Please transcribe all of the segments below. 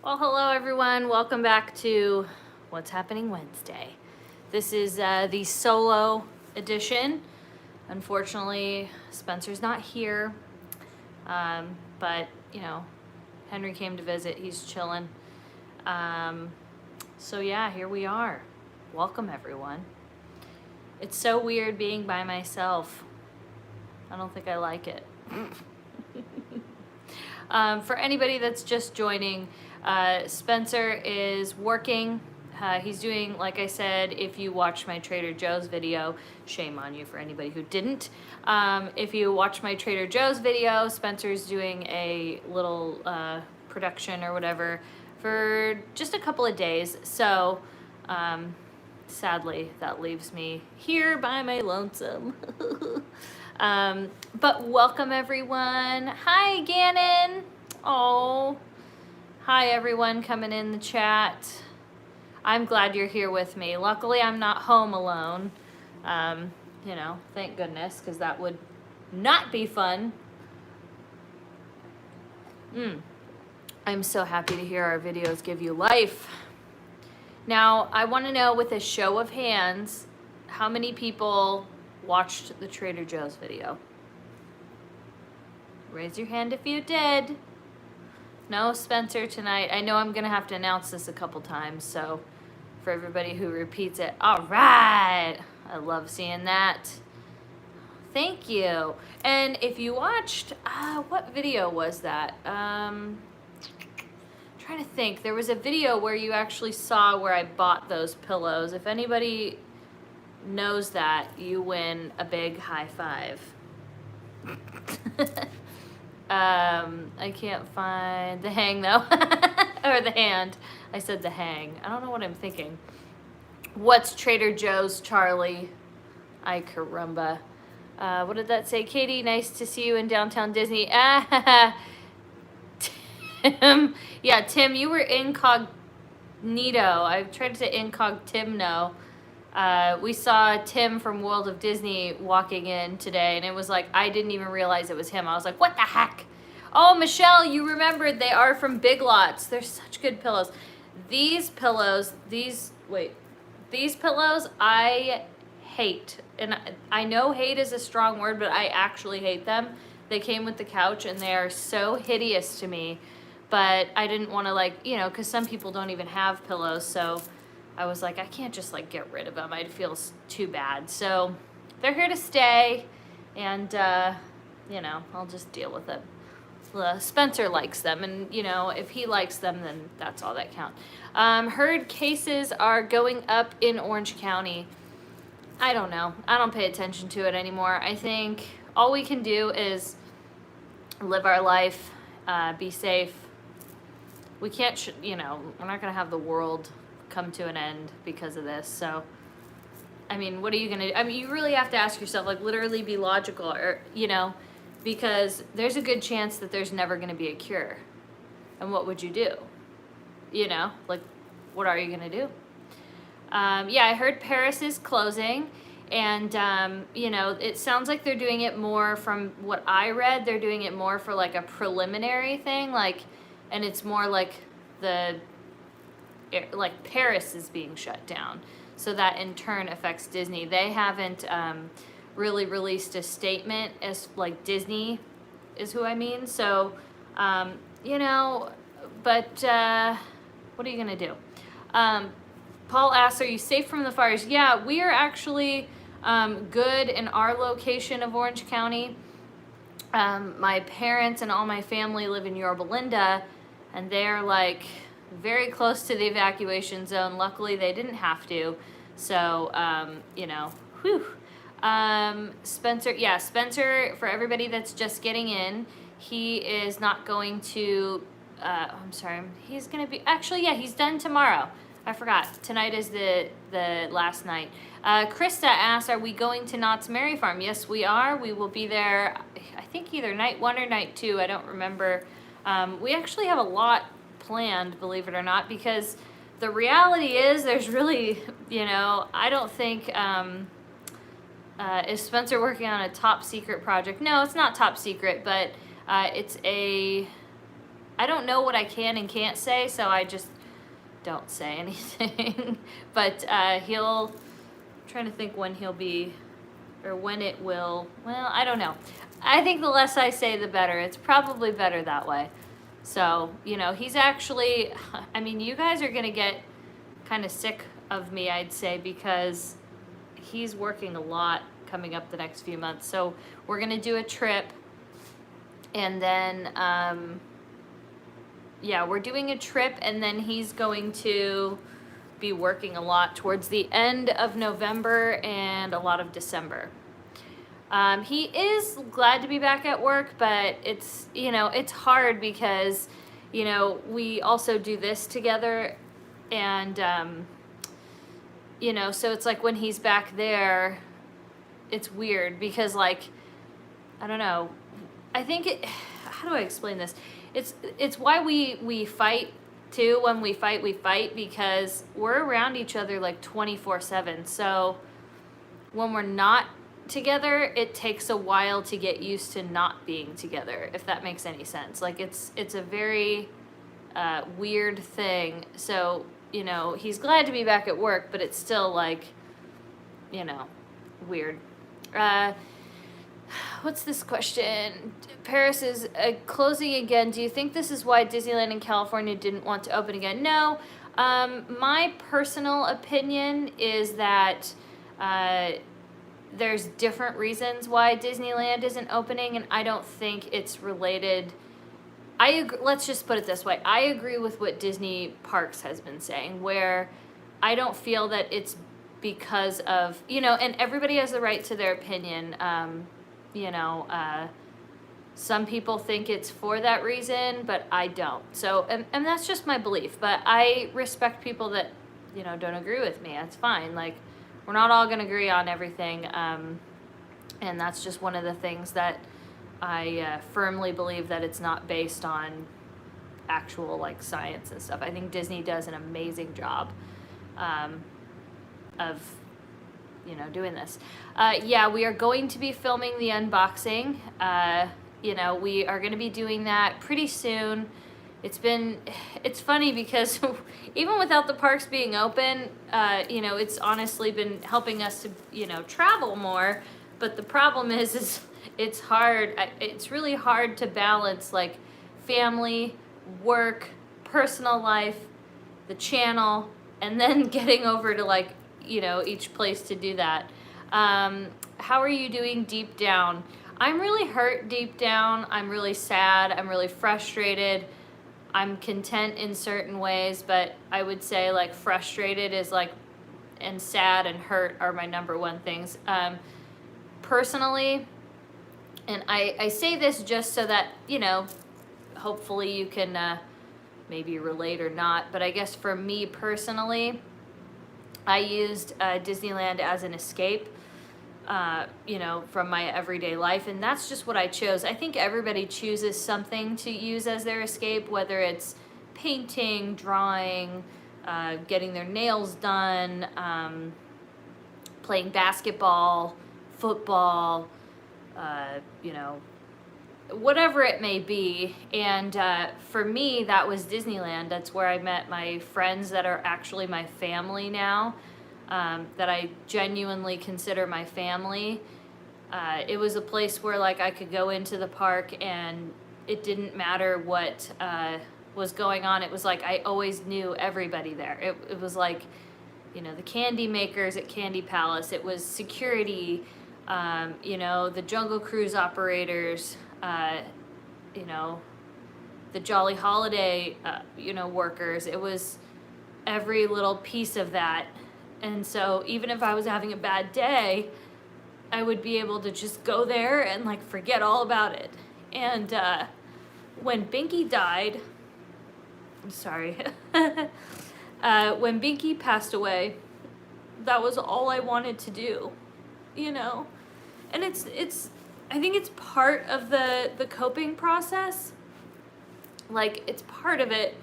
Well, hello everyone. Welcome back to What's Happening Wednesday. This is the solo edition. Unfortunately, Spencer's not here, but you know, Henry came to visit. He's chilling. So yeah, here we are. Welcome everyone. It's so weird being by myself. I don't think I like it. For anybody that's just joining, Spencer is working. He's doing, like I said, if you watched my Trader Joe's video, shame on you for anybody who didn't. If you watch my Trader Joe's video, Spencer's doing a little production or whatever for just a couple of days. So, sadly, that leaves me here by my lonesome. But welcome everyone. Hi, Gannon. Oh, hi everyone coming in the chat. I'm glad you're here with me. Luckily, I'm not home alone. You know, thank goodness, because that would not be fun. I'm so happy to hear our videos give you life. Now, I want to know, with a show of hands, how many people watched the Trader Joe's video? Raise your hand if you did. No Spencer tonight. I know I'm going to have to announce this a couple times, so for everybody who repeats it, all right. I love seeing that. Thank you. And if you watched, what video was that? Trying to think. There was a video where you actually saw where I bought those pillows. If anybody knows that, you win a big high five. I can't find the hang though. Or the hand. I said the hang. I don't know what I'm thinking. What's Trader Joe's, Charlie? Ay caramba. What did that say? Katie, nice to see you in downtown Disney. Tim. Yeah, Tim, you were incognito. I tried to say incognito. We saw Tim from World of Disney walking in today, and it was like, I didn't even realize it was him. I was like, what the heck? Oh, Michelle, you remembered. They are from Big Lots. They're such good pillows. These pillows, I hate. And I know hate is a strong word, but I actually hate them. They came with the couch, and they are so hideous to me. But I didn't want to, like, you know, because some people don't even have pillows, so I was like, I can't just, like, get rid of them. I'd feel too bad. So they're here to stay, and, you know, I'll just deal with it. Spencer likes them, and, you know, if he likes them, then that's all that counts. Heard cases are going up in Orange County. I don't know. I don't pay attention to it anymore. I think all we can do is live our life, be safe. We can't, you know, we're not going to have the world come to an end because of this. So, I mean, what are you going to do? I mean, you really have to ask yourself, like, literally be logical, or, you know, because there's a good chance that there's never going to be a cure. And what would you do? You know, like, what are you going to do? Yeah, I heard Paris is closing, and, you know, it sounds like they're doing it more, from what I read, they're doing it more for, like, a preliminary thing, like, and it's more like like Paris is being shut down. So that in turn affects Disney. They haven't really released a statement as, like, Disney is who I mean. So, you know, but what are you going to do? Paul asks, are you safe from the fires? Yeah, we are actually good in our location of Orange County. My parents and all my family live in Yorba Linda, and they're, like, very close to the evacuation zone. Luckily, they didn't have to. So, you know, whew. Spencer, yeah, Spencer, for everybody that's just getting in, he is not going to, I'm sorry, he's going to be, actually, yeah, he's done tomorrow. I forgot. Tonight is the last night. Krista asks, are we going to Knott's Merry Farm? Yes, we are. We will be there, I think, either night 1 or night 2. I don't remember. We actually have a lot planned, believe it or not, because the reality is there's really, you know, I don't think, is Spencer working on a top secret project? No, it's not top secret, but it's a, I don't know what I can and can't say, so I just don't say anything. But I'm trying to think when he'll be, or when it will, well, I don't know. I think the less I say, the better. It's probably better that way. So, you know, he's actually, I mean, you guys are going to get kind of sick of me, I'd say, because he's working a lot coming up the next few months. So we're going to do a trip, and then, yeah, we're doing a trip, and then he's going to be working a lot towards the end of November and a lot of December. He is glad to be back at work, but it's, you know, it's hard because, you know, we also do this together, and, you know, so it's like when he's back there, it's weird because, like, I don't know, I think how do I explain this? It's why we fight too. When we fight because we're around each other like 24/7. So when we're not together, it takes a while to get used to not being together, if that makes any sense. Like it's a very weird thing. So, you know, he's glad to be back at work, but it's still like, you know, weird. What's this question? Paris is closing again. Do you think this is why Disneyland in California didn't want to open again? No. My personal opinion is that there's different reasons why Disneyland isn't opening, and I don't think it's related. Let's just put it this way. I agree with what Disney Parks has been saying, where I don't feel that it's because of, you know, and everybody has the right to their opinion. You know, some people think it's for that reason, but I don't. So, and that's just my belief. But I respect people that, you know, don't agree with me. That's fine. Like, we're not all going to agree on everything. And that's just one of the things that I firmly believe, that it's not based on actual, like, science and stuff. I think Disney does an amazing job of, you know, doing this. Yeah, we are going to be filming the unboxing. You know, we are going to be doing that pretty soon. It's funny because even without the parks being open, you know, it's honestly been helping us to, you know, travel more. But the problem is it's hard. It's really hard to balance, like, family, work, personal life, the channel, and then getting over to, like, you know, each place to do that. How are you doing deep down? I'm really hurt deep down. I'm really sad. I'm really frustrated. I'm content in certain ways, but I would say, like, frustrated is, like, and sad and hurt are my number one things. Personally, and I say this just so that, you know, hopefully you can maybe relate or not, but I guess for me personally, I used Disneyland as an escape, you know, from my everyday life, and that's just what I chose. I think everybody chooses something to use as their escape, whether it's painting, drawing, getting their nails done, playing basketball, football, you know, whatever it may be. And for me, that was Disneyland. That's where I met my friends that are actually my family now, that I genuinely consider my family. It was a place where, like, I could go into the park and it didn't matter what was going on. It was like I always knew everybody there. It was like, you know, the candy makers at Candy Palace. It was security, you know, the Jungle Cruise operators, you know, the Jolly Holiday, you know, workers. It was every little piece of that. And so even if I was having a bad day, I would be able to just go there and, like, forget all about it. And when Binky died, I'm sorry, when Binky passed away, that was all I wanted to do, you know? And it's I think it's part of the coping process. Like, it's part of it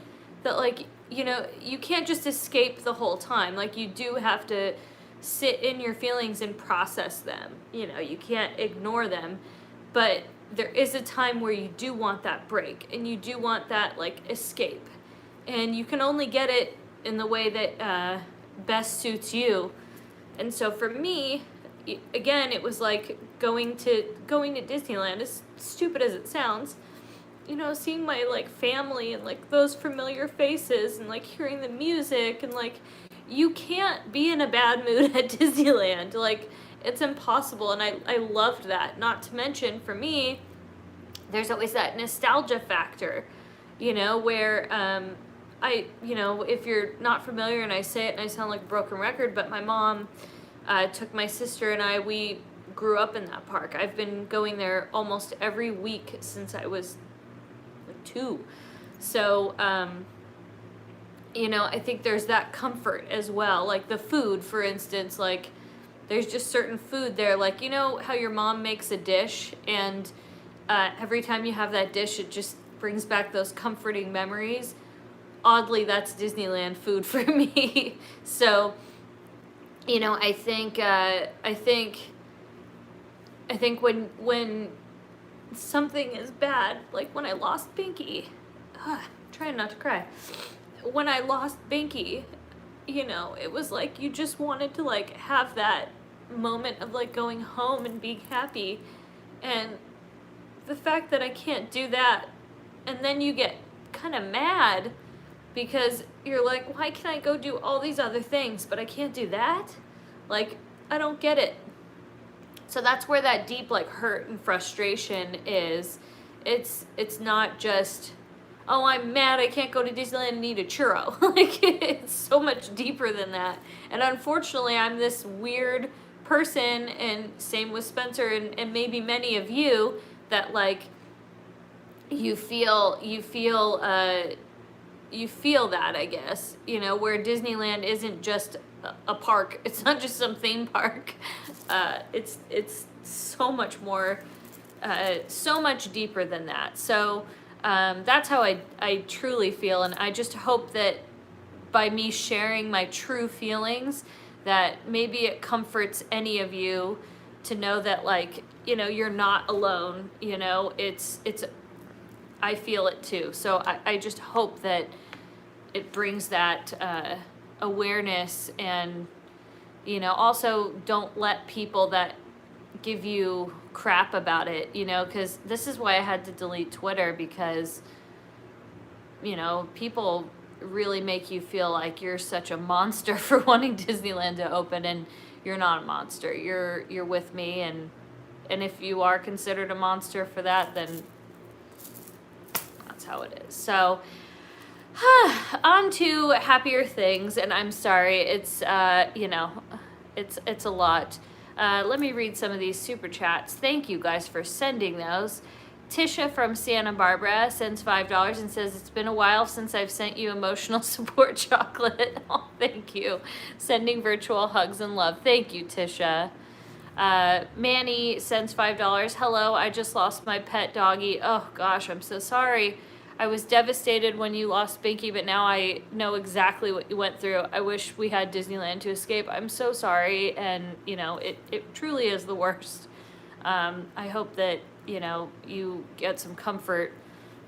that, like, you know, you can't just escape the whole time. Like, you do have to sit in your feelings and process them. You know, you can't ignore them. But there is a time where you do want that break and you do want that like escape, and you can only get it in the way that best suits you. And so for me, again, it was like going to Disneyland, as stupid as it sounds, you know, seeing my like family and like those familiar faces and like hearing the music, and like you can't be in a bad mood at Disneyland. Like, it's impossible, and I loved that. Not to mention, for me, there's always that nostalgia factor, you know, where you know, if you're not familiar, and I say it and I sound like a broken record, but my mom took my sister and I, we grew up in that park. I've been going there almost every week since I was like 2. So, you know, I think there's that comfort as well. Like the food, for instance, like there's just certain food there. Like, you know how your mom makes a dish, and every time you have that dish, it just brings back those comforting memories. Oddly, that's Disneyland food for me. So, you know, I think when something is bad, like when I lost Binky, trying not to cry. When I lost Binky, you know, it was like you just wanted to like have that moment of like going home and being happy. And the fact that I can't do that, and then you get kind of mad because you're like, why can I go do all these other things, but I can't do that? Like, I don't get it. So that's where that deep like hurt and frustration is. It's not just, oh, I'm mad I can't go to Disneyland and eat a churro. Like, it's so much deeper than that. And unfortunately, I'm this weird person, and same with Spencer and maybe many of you, that like you feel that, I guess, you know, where Disneyland isn't just a park. It's not just some theme park. It's so much more, so much deeper than that. So that's how I truly feel, and I just hope that by me sharing my true feelings, that maybe it comforts any of you to know that, like, you know, you're not alone. You know, it's I feel it too. So I just hope that it brings that awareness, and, you know, also don't let people that give you crap about it, you know, because this is why I had to delete Twitter, because, you know, people really make you feel like you're such a monster for wanting Disneyland to open, and you're not a monster. You're with me, and if you are considered a monster for that, then that's how it is. So on to happier things, and I'm sorry, it's you know, it's a lot. Let me read some of these super chats. Thank you guys for sending those. Tisha from Santa Barbara sends $5 and says, it's been a while since I've sent you emotional support chocolate. Oh, thank you. Sending virtual hugs and love. Thank you, Tisha. Manny sends $5. Hello, I just lost my pet doggy. Oh gosh, I'm so sorry. I was devastated when you lost Binky, but now I know exactly what you went through. I wish we had Disneyland to escape. I'm so sorry, and, you know, it truly is the worst. I hope that, you know, you get some comfort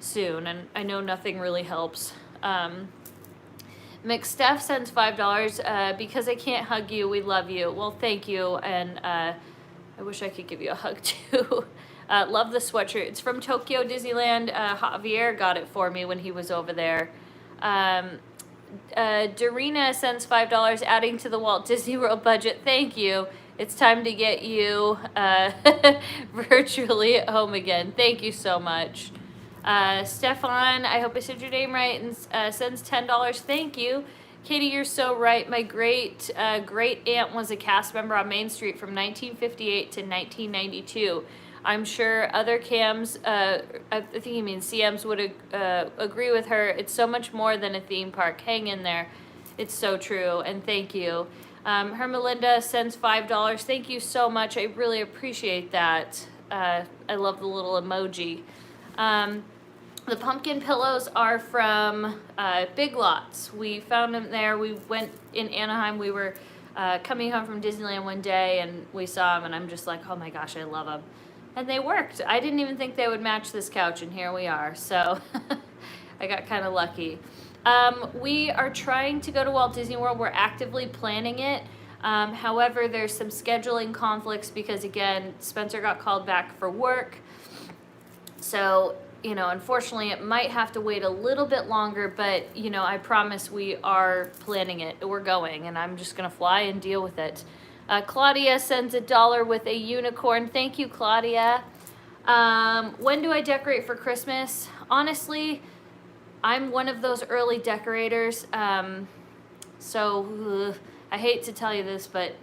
soon, and I know nothing really helps. McSteff sends $5, because I can't hug you, we love you. Well, thank you, and I wish I could give you a hug too. Love the sweatshirt. It's from Tokyo Disneyland. Javier got it for me when he was over there. Dorina sends $5, adding to the Walt Disney World budget. Thank you. It's time to get you virtually at home again. Thank you so much. Stefan, I hope I said your name right, and sends $10. Thank you. Katie, you're so right. My great aunt was a cast member on Main Street from 1958 to 1992. I'm sure other CAMs, I think you mean CMs, would agree with her. It's so much more than a theme park. Hang in there. It's so true, and thank you. Hermelinda sends $5. Thank you so much. I really appreciate that. I love the little emoji. The pumpkin pillows are from Big Lots. We found them there. We went in Anaheim. We were coming home from Disneyland one day, and we saw them, and I'm just like, oh my gosh, I love them. And they worked. I didn't even think they would match this couch, and here we are. So I got kind of lucky. We are trying to go to Walt Disney World. We're actively planning it. However, there's some scheduling conflicts because, again, Spencer got called back for work. So, you know, unfortunately, it might have to wait a little bit longer, but, you know, I promise we are planning it. We're going, and I'm just going to fly and deal with it. Claudia sends $1 with a unicorn. Thank you, Claudia. When do I decorate for Christmas? Honestly, I'm one of those early decorators. So I hate to tell you this, but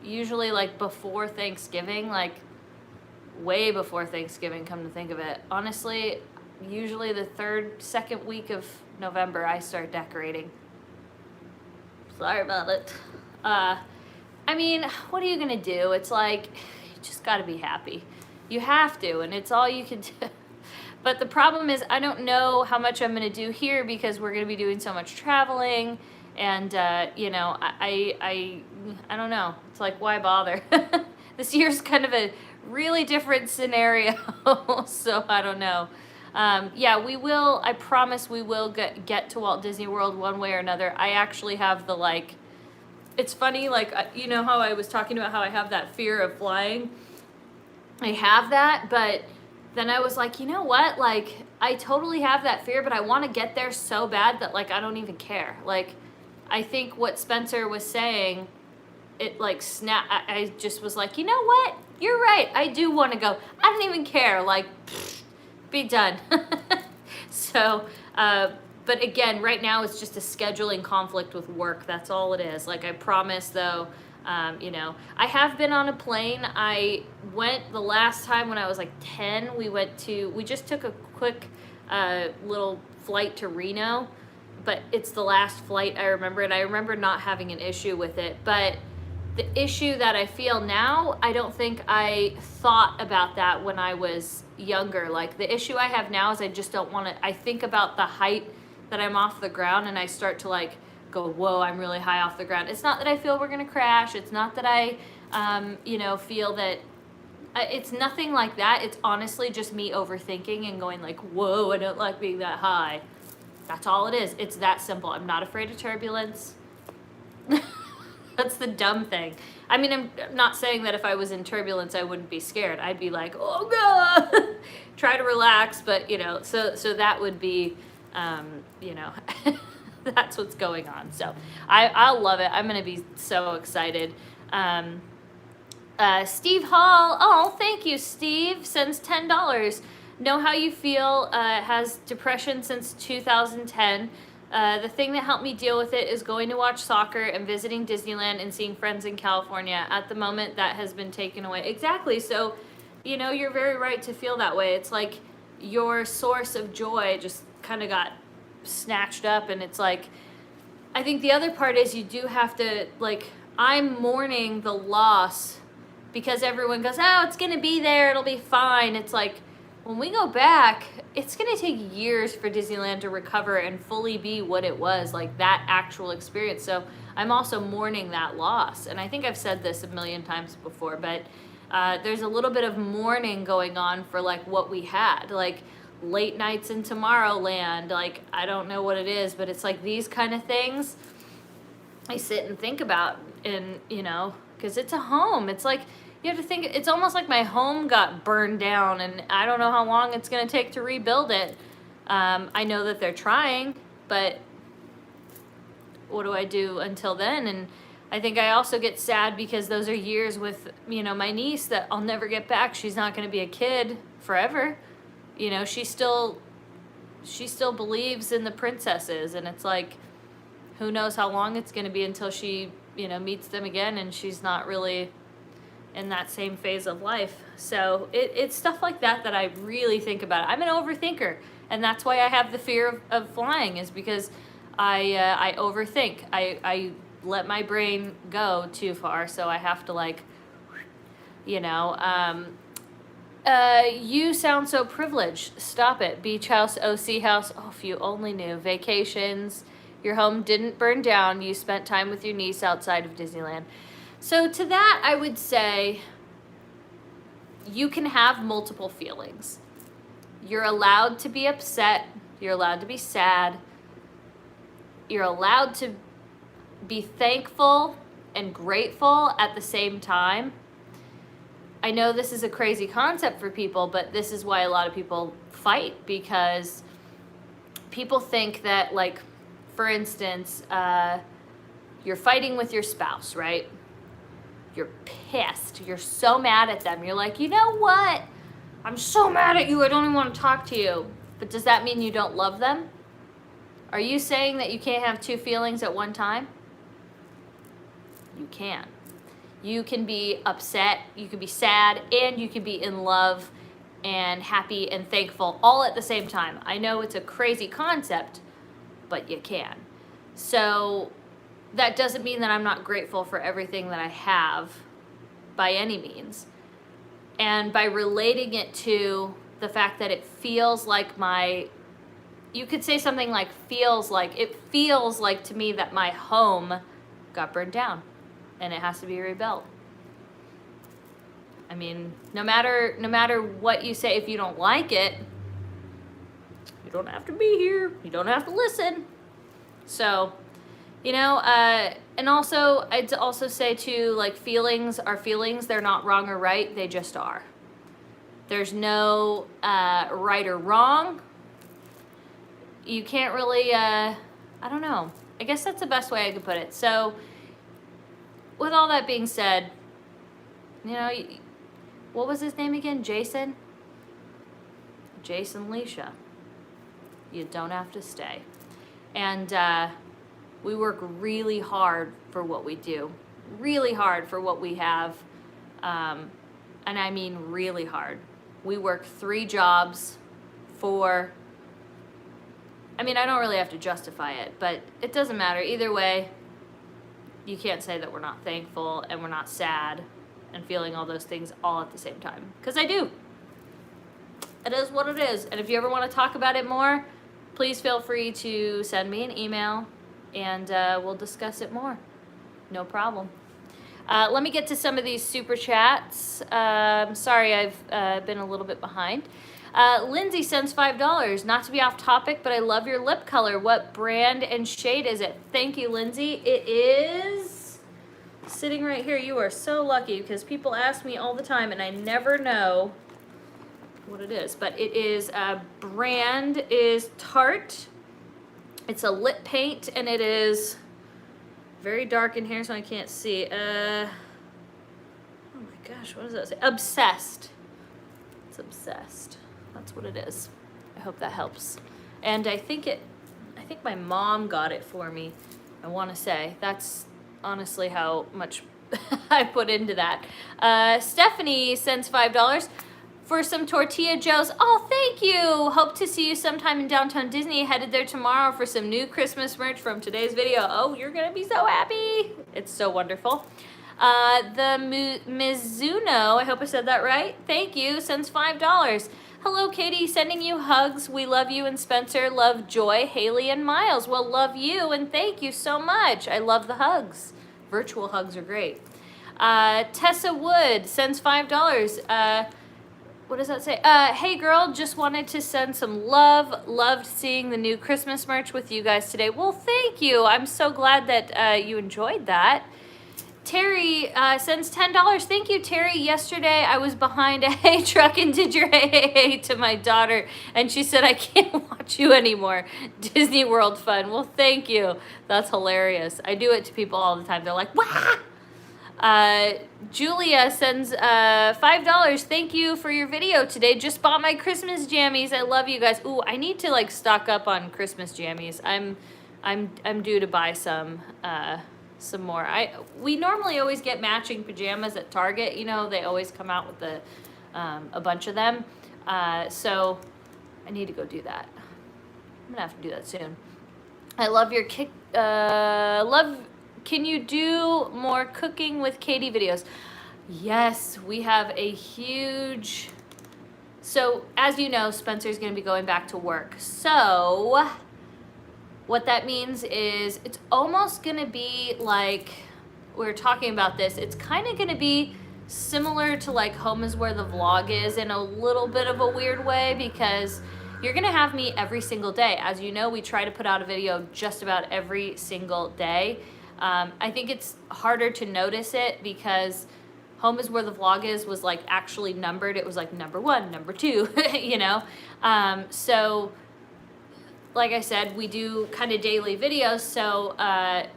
usually like before Thanksgiving, like way before Thanksgiving, come to think of it. Honestly, usually the second week of November, I start decorating. Sorry about it. I mean, what are you gonna do? It's like, you just gotta be happy. You have to, and it's all you can do. But the problem is, I don't know how much I'm gonna do here because we're gonna be doing so much traveling, and you know, I don't know. It's like, why bother? This year's kind of a really different scenario, so I don't know. Yeah, we will. I promise we will get to Walt Disney World one way or another. I actually have the like. It's funny, like, you know how I was talking about how I have that fear of flying? I have that, but then I was like, you know what? Like, I totally have that fear, but I want to get there so bad that, like, I don't even care. Like, I think what Spencer was saying, it, like, I just was like, you know what? You're right. I do want to go. I don't even care. Like, be done. So, but again, right now it's just a scheduling conflict with work. That's all it is. Like, I promise, though, you know, I have been on a plane. I went the last time when I was like 10. We just took a quick little flight to Reno, but it's the last flight I remember, and I remember not having an issue with it. But the issue that I feel now, I don't think I thought about that when I was younger. Like, the issue I have now is I just don't want to, I think about the height that I'm off the ground, and I start to like go, whoa, I'm really high off the ground. It's not that I feel we're gonna crash. It's not that I, you know, feel that, it's nothing like that. It's honestly just me overthinking and going like, whoa, I don't like being that high. That's all it is. It's that simple. I'm not afraid of turbulence. That's the dumb thing. I mean, I'm not saying that if I was in turbulence, I wouldn't be scared. I'd be like, oh God, try to relax. But, you know, so that would be, you know, that's what's going on. So I'll love it. I'm going to be so excited. Steve Hall. Oh, thank you, Steve. Sends $10. Know how you feel. Has depression since 2010. The thing that helped me deal with it is going to watch soccer and visiting Disneyland and seeing friends in California. At the moment, that has been taken away. Exactly. So, you know, you're very right to feel that way. It's like your source of joy just kind of got snatched up, and it's like, I think the other part is you do have to, like, I'm mourning the loss because everyone goes, oh, it's going to be there, it'll be fine. It's like, when we go back, it's going to take years for Disneyland to recover and fully be what it was, like that actual experience. So I'm also mourning that loss. And I think I've said this a million times before, but there's a little bit of mourning going on for like what we had, like late nights in Tomorrowland. Like, I don't know what it is, but it's like these kind of things I sit and think about, and, you know, because it's a home. It's like, you have to think, it's almost like my home got burned down, and I don't know how long it's going to take to rebuild it. I know that they're trying, but what do I do until then? And I think I also get sad because those are years with, you know, my niece that I'll never get back. She's not going to be a kid forever. You know, she still believes in the princesses, and it's like, who knows how long it's going to be until she, you know, meets them again, and she's not really in that same phase of life. So it's stuff like that that I really think about. I'm an overthinker, and that's why I have the fear of flying, is because I overthink. I let my brain go too far, so I have to, like, you know, you sound so privileged. Stop it. Beach house, OC house. Oh, if you only knew. Vacations. Your home didn't burn down. You spent time with your niece outside of Disneyland. So to that, I would say, you can have multiple feelings. You're allowed to be upset. You're allowed to be sad. You're allowed to be thankful and grateful at the same time. I know this is a crazy concept for people, but this is why a lot of people fight, because people think that, like, for instance, you're fighting with your spouse, right? You're pissed. You're so mad at them. You're like, you know what? I'm so mad at you. I don't even want to talk to you. But does that mean you don't love them? Are you saying that you can't have two feelings at one time? You can. You can be upset, you can be sad, and you can be in love and happy and thankful all at the same time. I know it's a crazy concept, but you can. So that doesn't mean that I'm not grateful for everything that I have by any means. And by relating it to the fact that it feels like you could say something like it feels like to me that my home got burned down and it has to be rebuilt. I mean, no matter what you say, if you don't like it, you don't have to be here. You don't have to listen. So, you know, and also, I'd also say too, like, feelings are feelings. They're not wrong or right. They just are. There's no right or wrong. You can't really, I don't know. I guess that's the best way I could put it. So, with all that being said, you know, what was his name again? Jason Leisha. You don't have to stay. And we work really hard for what we do. Really hard for what we have. And I mean really hard. We work 3 jobs for... I mean, I don't really have to justify it, but it doesn't matter. Either way, you can't say that we're not thankful and we're not sad and feeling all those things all at the same time. Because I do. It is what it is. And if you ever want to talk about it more, please feel free to send me an email and we'll discuss it more. No problem. Let me get to some of these super chats. Sorry, I've been a little bit behind. Lindsay sends $5. Not to be off topic, but I love your lip color. What brand and shade is it? Thank you, Lindsay. It is sitting right here. You are so lucky because people ask me all the time and I never know what it is. But it is, brand is Tarte. It's a lip paint and it is very dark in here so I can't see. Oh my gosh, what does that say? Obsessed. It's Obsessed. That's what it is. I hope that helps. And I think my mom got it for me, I want to say. That's honestly how much I put into that. Stephanie sends $5 for some Tortilla Joes. Oh, thank you. Hope to see you sometime in downtown Disney. Headed there tomorrow for some new Christmas merch from today's video. Oh, you're going to be so happy. It's so wonderful. The Mizuno, I hope I said that right. Thank you, sends $5. Hello, Katie, sending you hugs. We love you, and Spencer, love Joy, Haley, and Miles. Well, love you, and thank you so much. I love the hugs. Virtual hugs are great. Tessa Wood sends $5. What does that say? Hey, girl, just wanted to send some love. Loved seeing the new Christmas merch with you guys today. Well, thank you. I'm so glad that you enjoyed that. Terry sends $10. Thank you, Terry. Yesterday, I was behind a hay truck and did your hey to my daughter, and she said, I can't watch you anymore. Disney World fun. Well, thank you. That's hilarious. I do it to people all the time. They're like, wah! Julia sends $5. Thank you for your video today. Just bought my Christmas jammies. I love you guys. Ooh, I need to like stock up on Christmas jammies. I'm due to buy some more. We normally always get matching pajamas at Target. You know, they always come out with a bunch of them. So I need to go do that. I'm gonna have to do that soon. I love your can you do more cooking with Katie videos? Yes, we have a huge, so as you know, Spencer's gonna be going back to work. So what that means is it's almost gonna be like, we were talking about this, it's kind of gonna be similar to like Home is Where the Vlog is in a little bit of a weird way, because you're gonna have me every single day. As you know, we try to put out a video just about every single day. I think it's harder to notice it because Home is Where the Vlog is was like actually numbered. It was like number 1, number 2, you know? So like I said, we do kind of daily videos. So I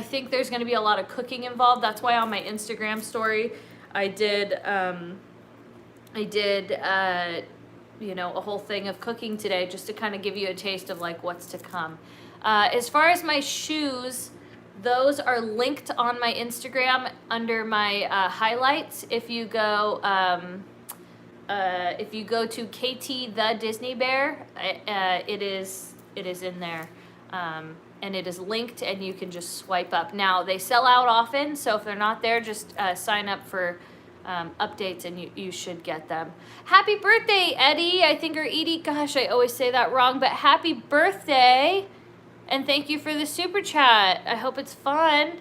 think there's gonna be a lot of cooking involved. That's why on my Instagram story, I did you know, a whole thing of cooking today just to kind of give you a taste of like what's to come. As far as my shoes, those are linked on my Instagram under my highlights. If you go to KT the Disney Bear, it is in there, and it is linked, and you can just swipe up. Now they sell out often, so if they're not there, just sign up for updates, and you should get them. Happy birthday, Eddie! I think, or Edie. Gosh, I always say that wrong, but happy birthday! And thank you for the super chat. I hope it's fun.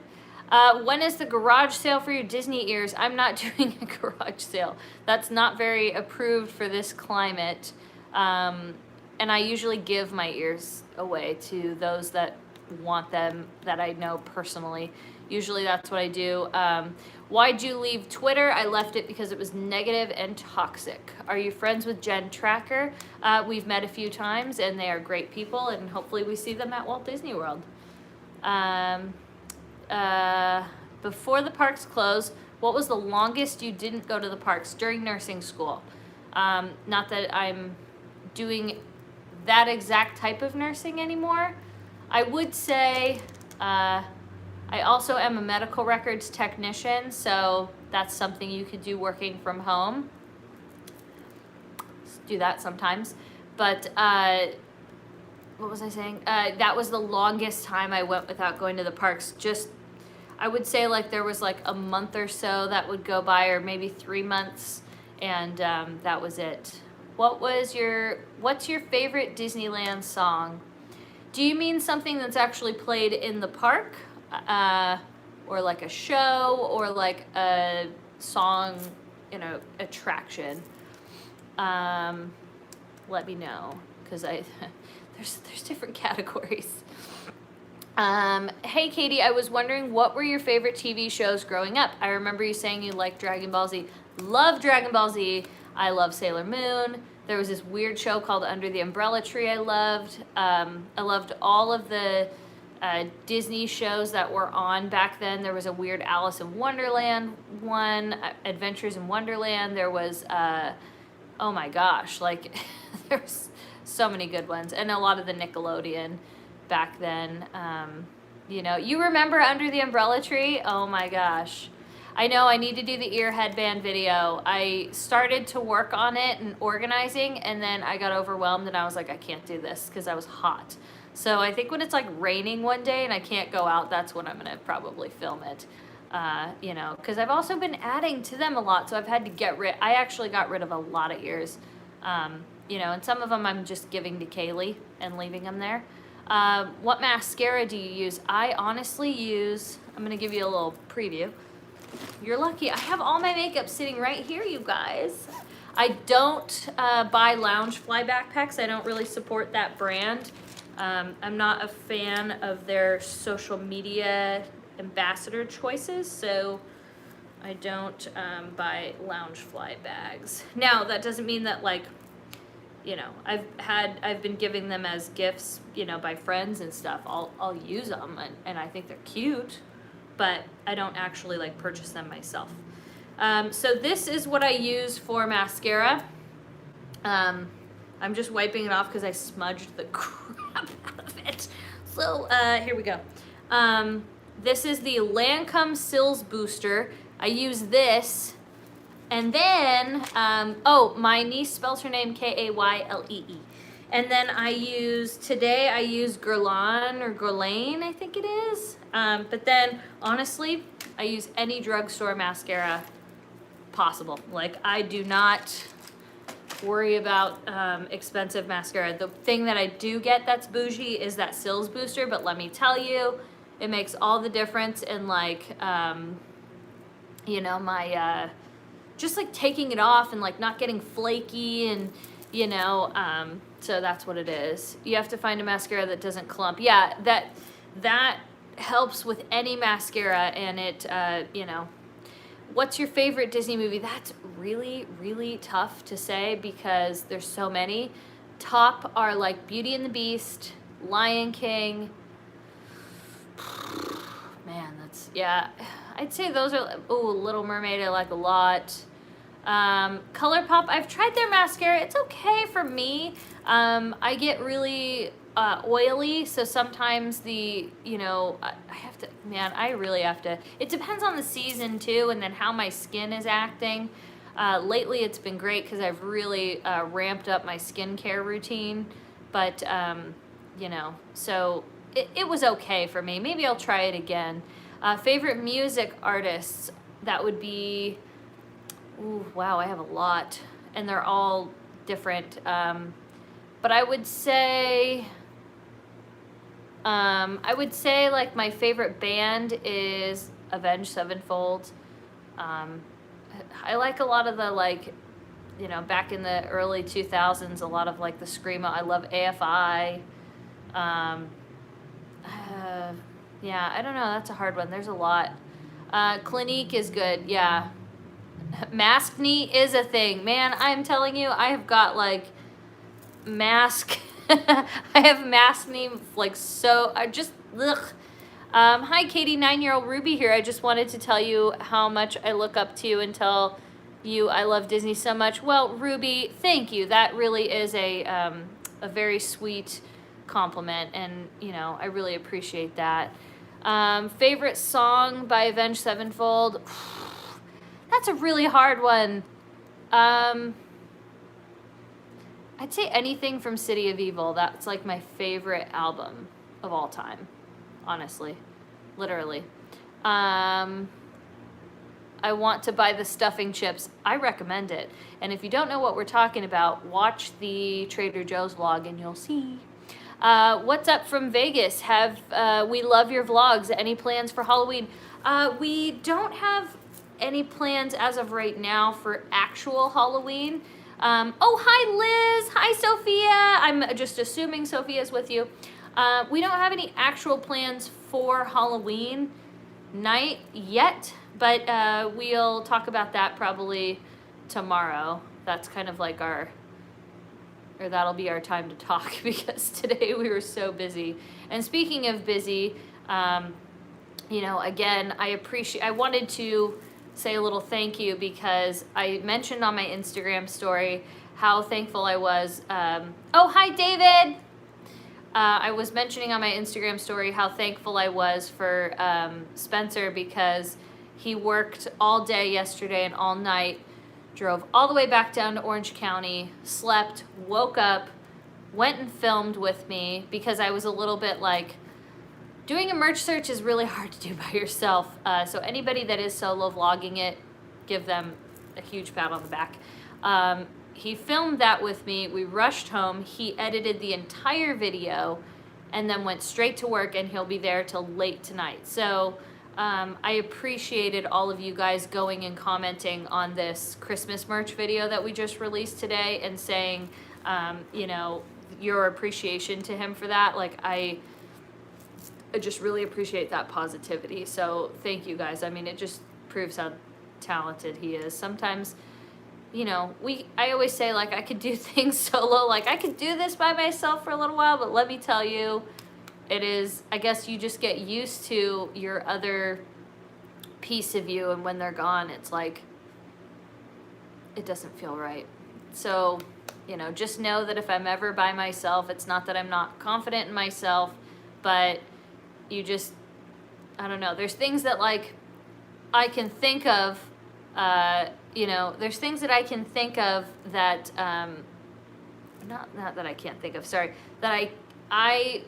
When is the garage sale for your Disney ears? I'm not doing a garage sale. That's not very approved for this climate. And I usually give my ears away to those that want them, that I know personally. Usually that's what I do. Why'd you leave Twitter? I left it because it was negative and toxic. Are you friends with Jen Tracker? We've met a few times, and they are great people, and hopefully we see them at Walt Disney World. Before the parks closed, what was the longest you didn't go to the parks? During nursing school. Not that I'm doing that exact type of nursing anymore. I would say I also am a medical records technician, so that's something you could do working from home. Do that sometimes. But what was I saying? That was the longest time I went without going to the parks. Just, I would say like there was like a month or so that would go by, or maybe 3 months, and that was it. What's your favorite Disneyland song? Do you mean something that's actually played in the park? Or like a show, or like a song, you know, attraction? Let me know, because there's different categories. Hey Katie, I was wondering, what were your favorite TV shows growing up? I remember you saying you liked Dragon Ball Z. Love Dragon Ball Z. I love Sailor Moon. There was this weird show called Under the Umbrella Tree I loved. I loved all of the Disney shows that were on back then. There was a weird Alice in Wonderland one, Adventures in Wonderland. There was, oh my gosh, like there's so many good ones, and a lot of the Nickelodeon back then. You know, you remember Under the Umbrella Tree? Oh my gosh. I know I need to do the ear headband video. I started to work on it and organizing, and then I got overwhelmed and I was like, I can't do this because I was hot. So I think when it's like raining one day and I can't go out, that's when I'm gonna probably film it. You know, because I've also been adding to them a lot, so I've had to I actually got rid of a lot of ears. You know, and some of them I'm just giving to Kaylee and leaving them there. What mascara do you use? I honestly use, I'm gonna give you a little preview. You're lucky. I have all my makeup sitting right here, you guys. I don't buy Loungefly backpacks. I don't really support that brand. I'm not a fan of their social media ambassador choices, so I don't buy Loungefly bags. Now, that doesn't mean that, like, you know, I've been giving them as gifts, you know, by friends and stuff. I'll use them, and I think they're cute, but I don't actually like purchase them myself. So this is what I use for mascara. I'm just wiping it off because I smudged the crap out of it. So here we go. This is the Lancome Sills Booster. I use this. And then, oh, my niece spells her name Kaylee. And then today I use Guerlain or Guerlain, I think it is. But then, honestly, I use any drugstore mascara possible. Like, I do not worry about expensive mascara. The thing that I do get that's bougie is that Sills Booster, but let me tell you, it makes all the difference in, like, you know, my, just like taking it off and like not getting flaky and, you know, so that's what it is. You have to find a mascara that doesn't clump. Yeah, that helps with any mascara, and it, you know. What's your favorite Disney movie? That's really, really tough to say because there's so many. Top are like Beauty and the Beast, Lion King. Man, that's, yeah. I'd say those are, oh, Little Mermaid I like a lot. ColourPop, I've tried their mascara. It's okay for me. I get really oily, so sometimes the, you know, I have to, man, I really have to, it depends on the season too, and then how my skin is acting. Lately it's been great because I've really ramped up my skincare routine, but, you know, so it was okay for me. Maybe I'll try it again. Favorite music artists, that would be, ooh, wow, I have a lot, and they're all different. But I would say like my favorite band is Avenged Sevenfold. I like a lot of the, like, you know, back in the early 2000s, a lot of like the screamo. I love AFI. Yeah, I don't know. That's a hard one. There's a lot. Clinique is good. Yeah. Mask knee is a thing. Man, I'm telling you, I have got like mask. I have mask knee like so. I just, ugh. Hi, Katie, 9-year-old Ruby here. I just wanted to tell you how much I look up to you and tell you I love Disney so much. Well, Ruby, thank you. That really is a very sweet compliment, and you know, I really appreciate that. Favorite song by Avenged Sevenfold? That's a really hard one. I'd say anything from City of Evil. That's like my favorite album of all time, honestly, literally. I want to buy the stuffing chips. I recommend it. And if you don't know what we're talking about, watch the Trader Joe's vlog and you'll see. What's up from Vegas? We love your vlogs. Any plans for Halloween? We don't have any plans as of right now for actual Halloween. Oh, hi, Liz. Hi, Sophia. I'm just assuming Sophia's with you. We don't have any actual plans for Halloween night yet, but we'll talk about that probably tomorrow. That's kind of like that'll be our time to talk because today we were so busy. And speaking of busy, you know, again, I wanted to say a little thank you because I mentioned on my Instagram story how thankful I was. Oh, hi, David. I was mentioning on my Instagram story how thankful I was for Spencer because he worked all day yesterday and all night, drove all the way back down to Orange County, slept, woke up, went and filmed with me because I was a little bit like, doing a merch search is really hard to do by yourself. So anybody that is solo vlogging it, give them a huge pat on the back. He filmed that with me. We rushed home. He edited the entire video and then went straight to work, and he'll be there till late tonight. So I appreciated all of you guys going and commenting on this Christmas merch video that we just released today and saying, you know, your appreciation to him for that. Like, I just really appreciate that positivity. So thank you guys. I mean, it just proves how talented he is. Sometimes, you know, I always say, like, I could do things solo. Like, I could do this by myself for a little while, but let me tell you, it is, I guess you just get used to your other piece of you, and when they're gone, it's like, it doesn't feel right. So, you know, just know that if I'm ever by myself, it's not that I'm not confident in myself, but you just, I don't know, there's things that, like, I can think of, you know, there's things that I can think of that, not that I can't think of, sorry, that I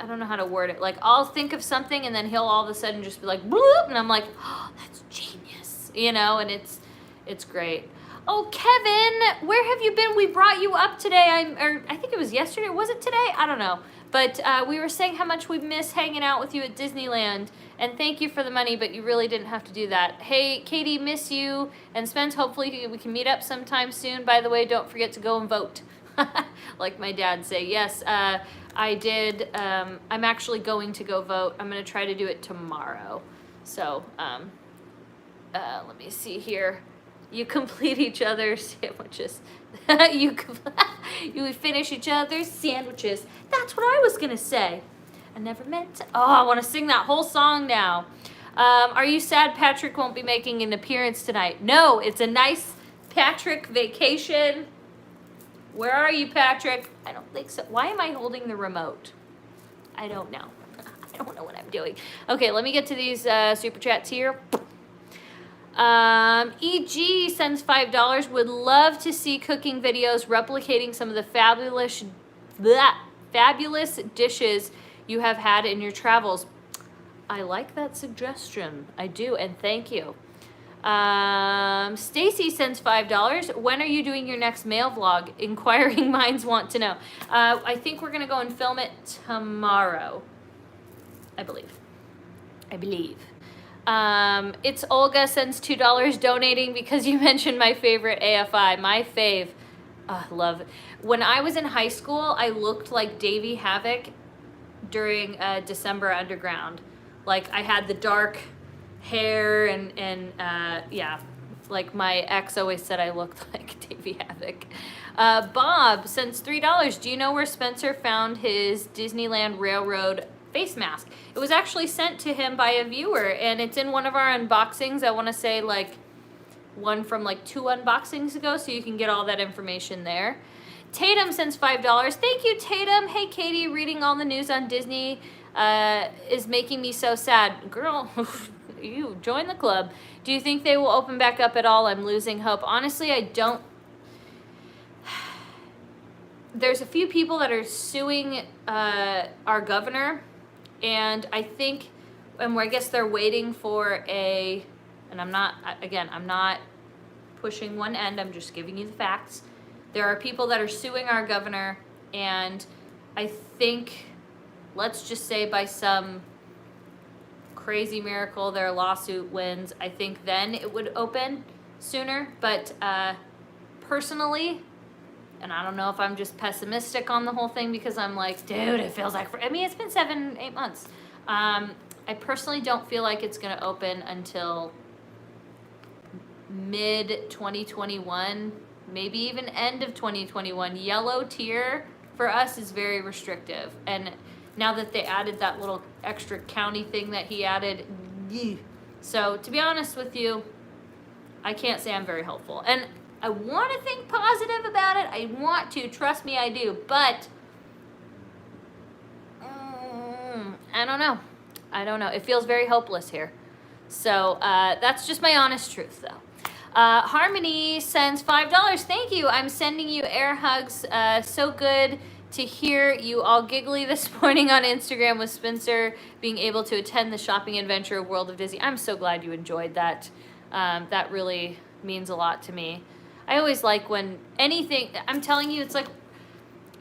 don't know how to word it. Like, I'll think of something and then he'll all of a sudden just be like, bloop, and I'm like, oh, that's genius, you know, and it's great. Oh, Kevin, where have you been? We brought you up today. I think it was yesterday. Was it today? I don't know. But we were saying how much we miss hanging out with you at Disneyland. And thank you for the money, but you really didn't have to do that. Hey, Katie, miss you. And Spence, hopefully we can meet up sometime soon. By the way, don't forget to go and vote. Like my dad say. Yes, I did. I'm actually going to go vote. I'm going to try to do it tomorrow. So, let me see here. You complete each other's sandwiches. you finish each other's sandwiches. That's what I was going to say. I never meant to. Oh, I want to sing that whole song now. Are you sad Patrick won't be making an appearance tonight? No, it's a nice Patrick vacation. Where are you, Patrick? I don't think so. Why am I holding the remote? I don't know. I don't know what I'm doing. Okay, let me get to these super chats here. EG sends $5. Would love to see cooking videos replicating some of the fabulous dishes you have had in your travels. I like that suggestion. I do, and thank you. Stacy sends $5. When are you doing your next mail vlog? Inquiring minds want to know. I think we're gonna go and film it tomorrow. I believe. It's Olga sends $2 donating because you mentioned my favorite AFI. My fave. Love it. When I was in high school, I looked like Davey Havoc during December Underground. Like I had the dark hair and yeah, like my ex always said I looked like Davey Havoc. Bob sends $3. Do you know where Spencer found his Disneyland Railroad face mask? It was actually sent to him by a viewer, and it's in one of our unboxings. I want to say like one from like 2 unboxings ago, so you can get all that information there. Tatum sends $5. Thank you, Tatum. Hey, Katie, reading all the news on Disney is making me so sad. Girl, you join the club. Do you think they will open back up at all? I'm losing hope. Honestly, I don't. There's a few people that are suing our governor, and I think, and I guess they're waiting for a, and I'm not pushing one end, I'm just giving you the facts. There are people that are suing our governor, and I think, let's just say by some crazy miracle their lawsuit wins, I think then it would open sooner. But personally, and I don't know if I'm just pessimistic on the whole thing because I'm like, dude, it feels like, I mean, it's been 7-8 months. I personally don't feel like it's going to open until mid 2021, maybe even end of 2021. Yellow tier for us is very restrictive. And now that they added that little extra county thing that he added, so to be honest with you, I can't say I'm very hopeful. And I want to think positive about it. I want to. Trust me, I do. But I don't know. It feels very hopeless here. So that's just my honest truth, though. Harmony sends $5. Thank you. I'm sending you air hugs. So good to hear you all giggly this morning on Instagram with Spencer being able to attend the shopping adventure World of Disney. I'm so glad you enjoyed that. That really means a lot to me. I always like when anything, I'm telling you, it's like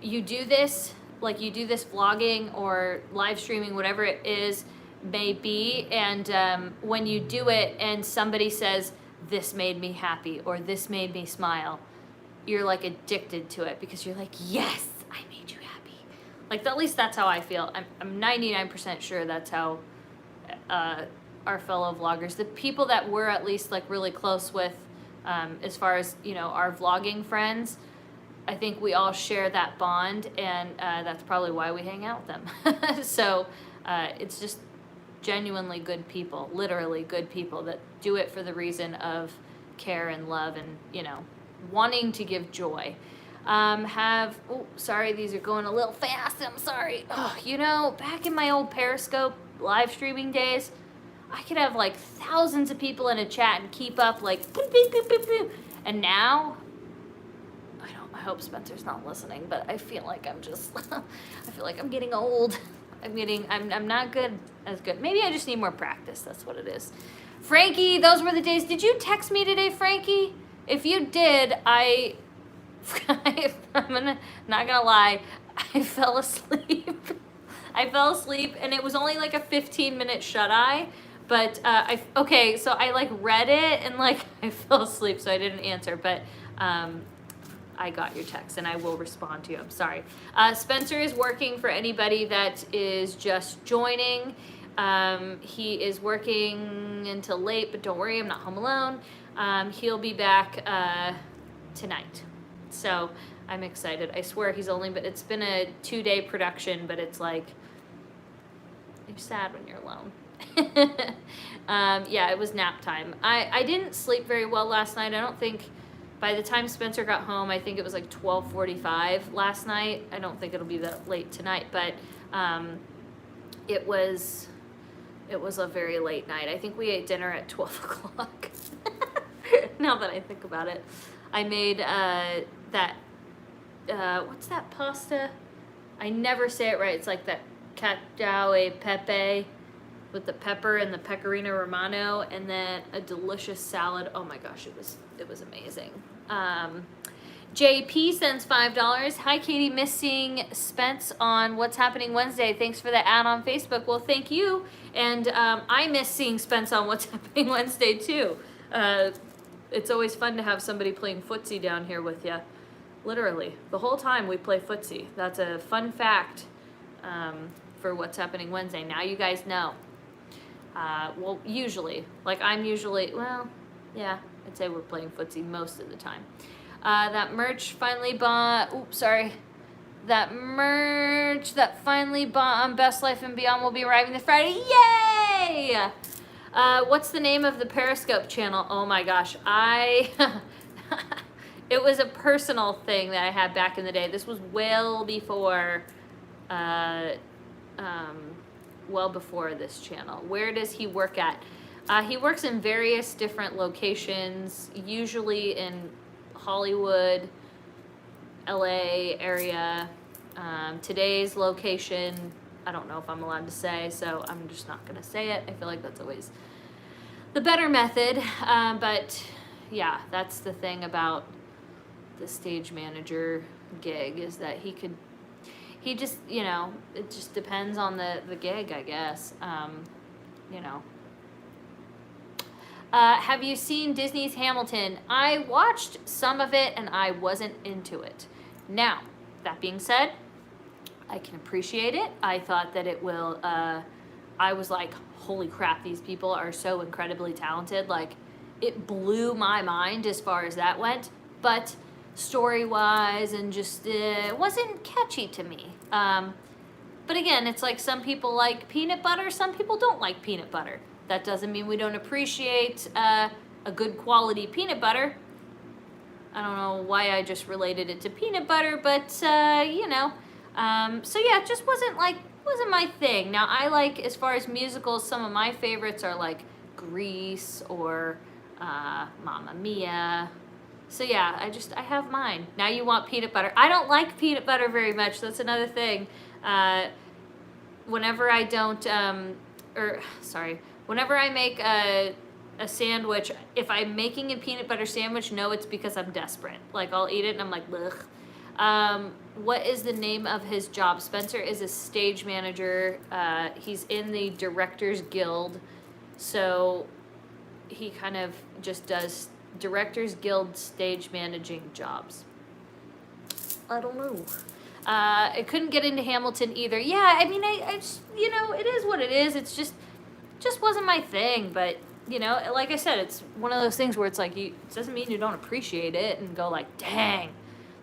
you do this vlogging or live streaming, whatever it is, may be, and when you do it and somebody says, this made me happy or this made me smile, you're like addicted to it because you're like, yes, I made you happy. Like, at least that's how I feel. I'm 99% sure that's how our fellow vloggers, the people that we're at least like really close with, as far as, you know, our vlogging friends, I think we all share that bond, and that's probably why we hang out with them. So it's just genuinely good people, literally good people that do it for the reason of care and love and, you know, wanting to give joy. Sorry, these are going a little fast. I'm sorry. Oh, you know, back in my old Periscope live streaming days, I could have like thousands of people in a chat and keep up like boop, boop, boop, boop, boop. And now, I hope Spencer's not listening, but I feel like I'm just, I feel like I'm getting old. I'm not as good. Maybe I just need more practice. That's what it is. Frankie, those were the days. Did you text me today, Frankie? If you did, I'm not gonna lie. I fell asleep. I fell asleep, and it was only like a 15-minute shut-eye. But okay, so I like read it and like I fell asleep, so I didn't answer. But I got your text, and I will respond to you. I'm sorry. Spencer is working for anybody that is just joining. He is working until late, but don't worry, I'm not home alone. He'll be back tonight. So I'm excited. I swear it's been a 2-day production, but it's like, you're sad when you're alone. Yeah, it was nap time. I didn't sleep very well last night. I don't think, by the time Spencer got home, I think it was like 12:45 last night. I don't think it'll be that late tonight, but it was a very late night. I think we ate dinner at 12 o'clock. Now that I think about it. I made that, what's that pasta? I never say it right. It's like that cacio e pepe with the pepper and the pecorino romano, and then a delicious salad. Oh my gosh, it was amazing. JP sends $5. Hi Katie, missing Spence on What's Happening Wednesday. Thanks for the ad on Facebook. Well, thank you. And I miss seeing Spence on What's Happening Wednesday too. It's always fun to have somebody playing footsie down here with you. Literally, the whole time we play footsie. That's a fun fact for What's Happening Wednesday. Now you guys know. Well, usually, like I'd say we're playing footsie most of the time. That merch finally bought, that merch that finally bought on Best Life and Beyond will be arriving this Friday. Yay! What's the name of the Periscope channel? Oh my gosh, it was a personal thing that I had back in the day. This was well before this channel. Where does he work at? He works in various different locations, usually in Hollywood, LA area. Today's location, I don't know if I'm allowed to say, so I'm just not gonna say it. I feel like that's always the better method. But yeah, that's the thing about the stage manager gig, is that he just, it just depends on the gig, I guess. Have you seen Disney's Hamilton? I watched some of it and I wasn't into it. Now, that being said, I can appreciate it. I thought that it will, I was like, holy crap, these people are so incredibly talented. Like, it blew my mind as far as that went. But story-wise and just, it wasn't catchy to me. But again, it's like some people like peanut butter, some people don't like peanut butter. That doesn't mean we don't appreciate a good quality peanut butter. I don't know why I just related it to peanut butter, but so yeah, it just wasn't my thing. Now I like, as far as musicals, some of my favorites are like Grease or Mamma Mia. So yeah, I have mine. Now you want peanut butter. I don't like peanut butter very much. That's another thing. Whenever I don't, whenever I make a sandwich, if I'm making a peanut butter sandwich, no, it's because I'm desperate. Like, I'll eat it and I'm like, ugh. What is the name of his job? Spencer is a stage manager. He's in the Directors Guild. So he kind of just does Directors Guild stage managing jobs. I don't know. I couldn't get into Hamilton either. Yeah, I mean, I just, it is what it is. It's just wasn't my thing. But, like I said, it's one of those things where it's like, it doesn't mean you don't appreciate it and go like, dang,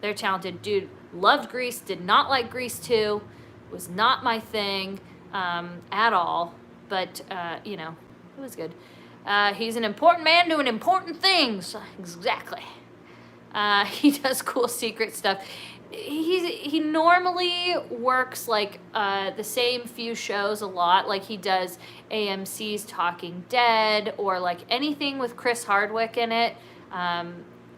they're talented. Dude, loved Grease, did not like Grease 2, was not my thing at all. But, it was good. He's an important man doing important things. Exactly. He does cool secret stuff. He normally works like the same few shows a lot. Like he does AMC's Talking Dead or like anything with Chris Hardwick in it.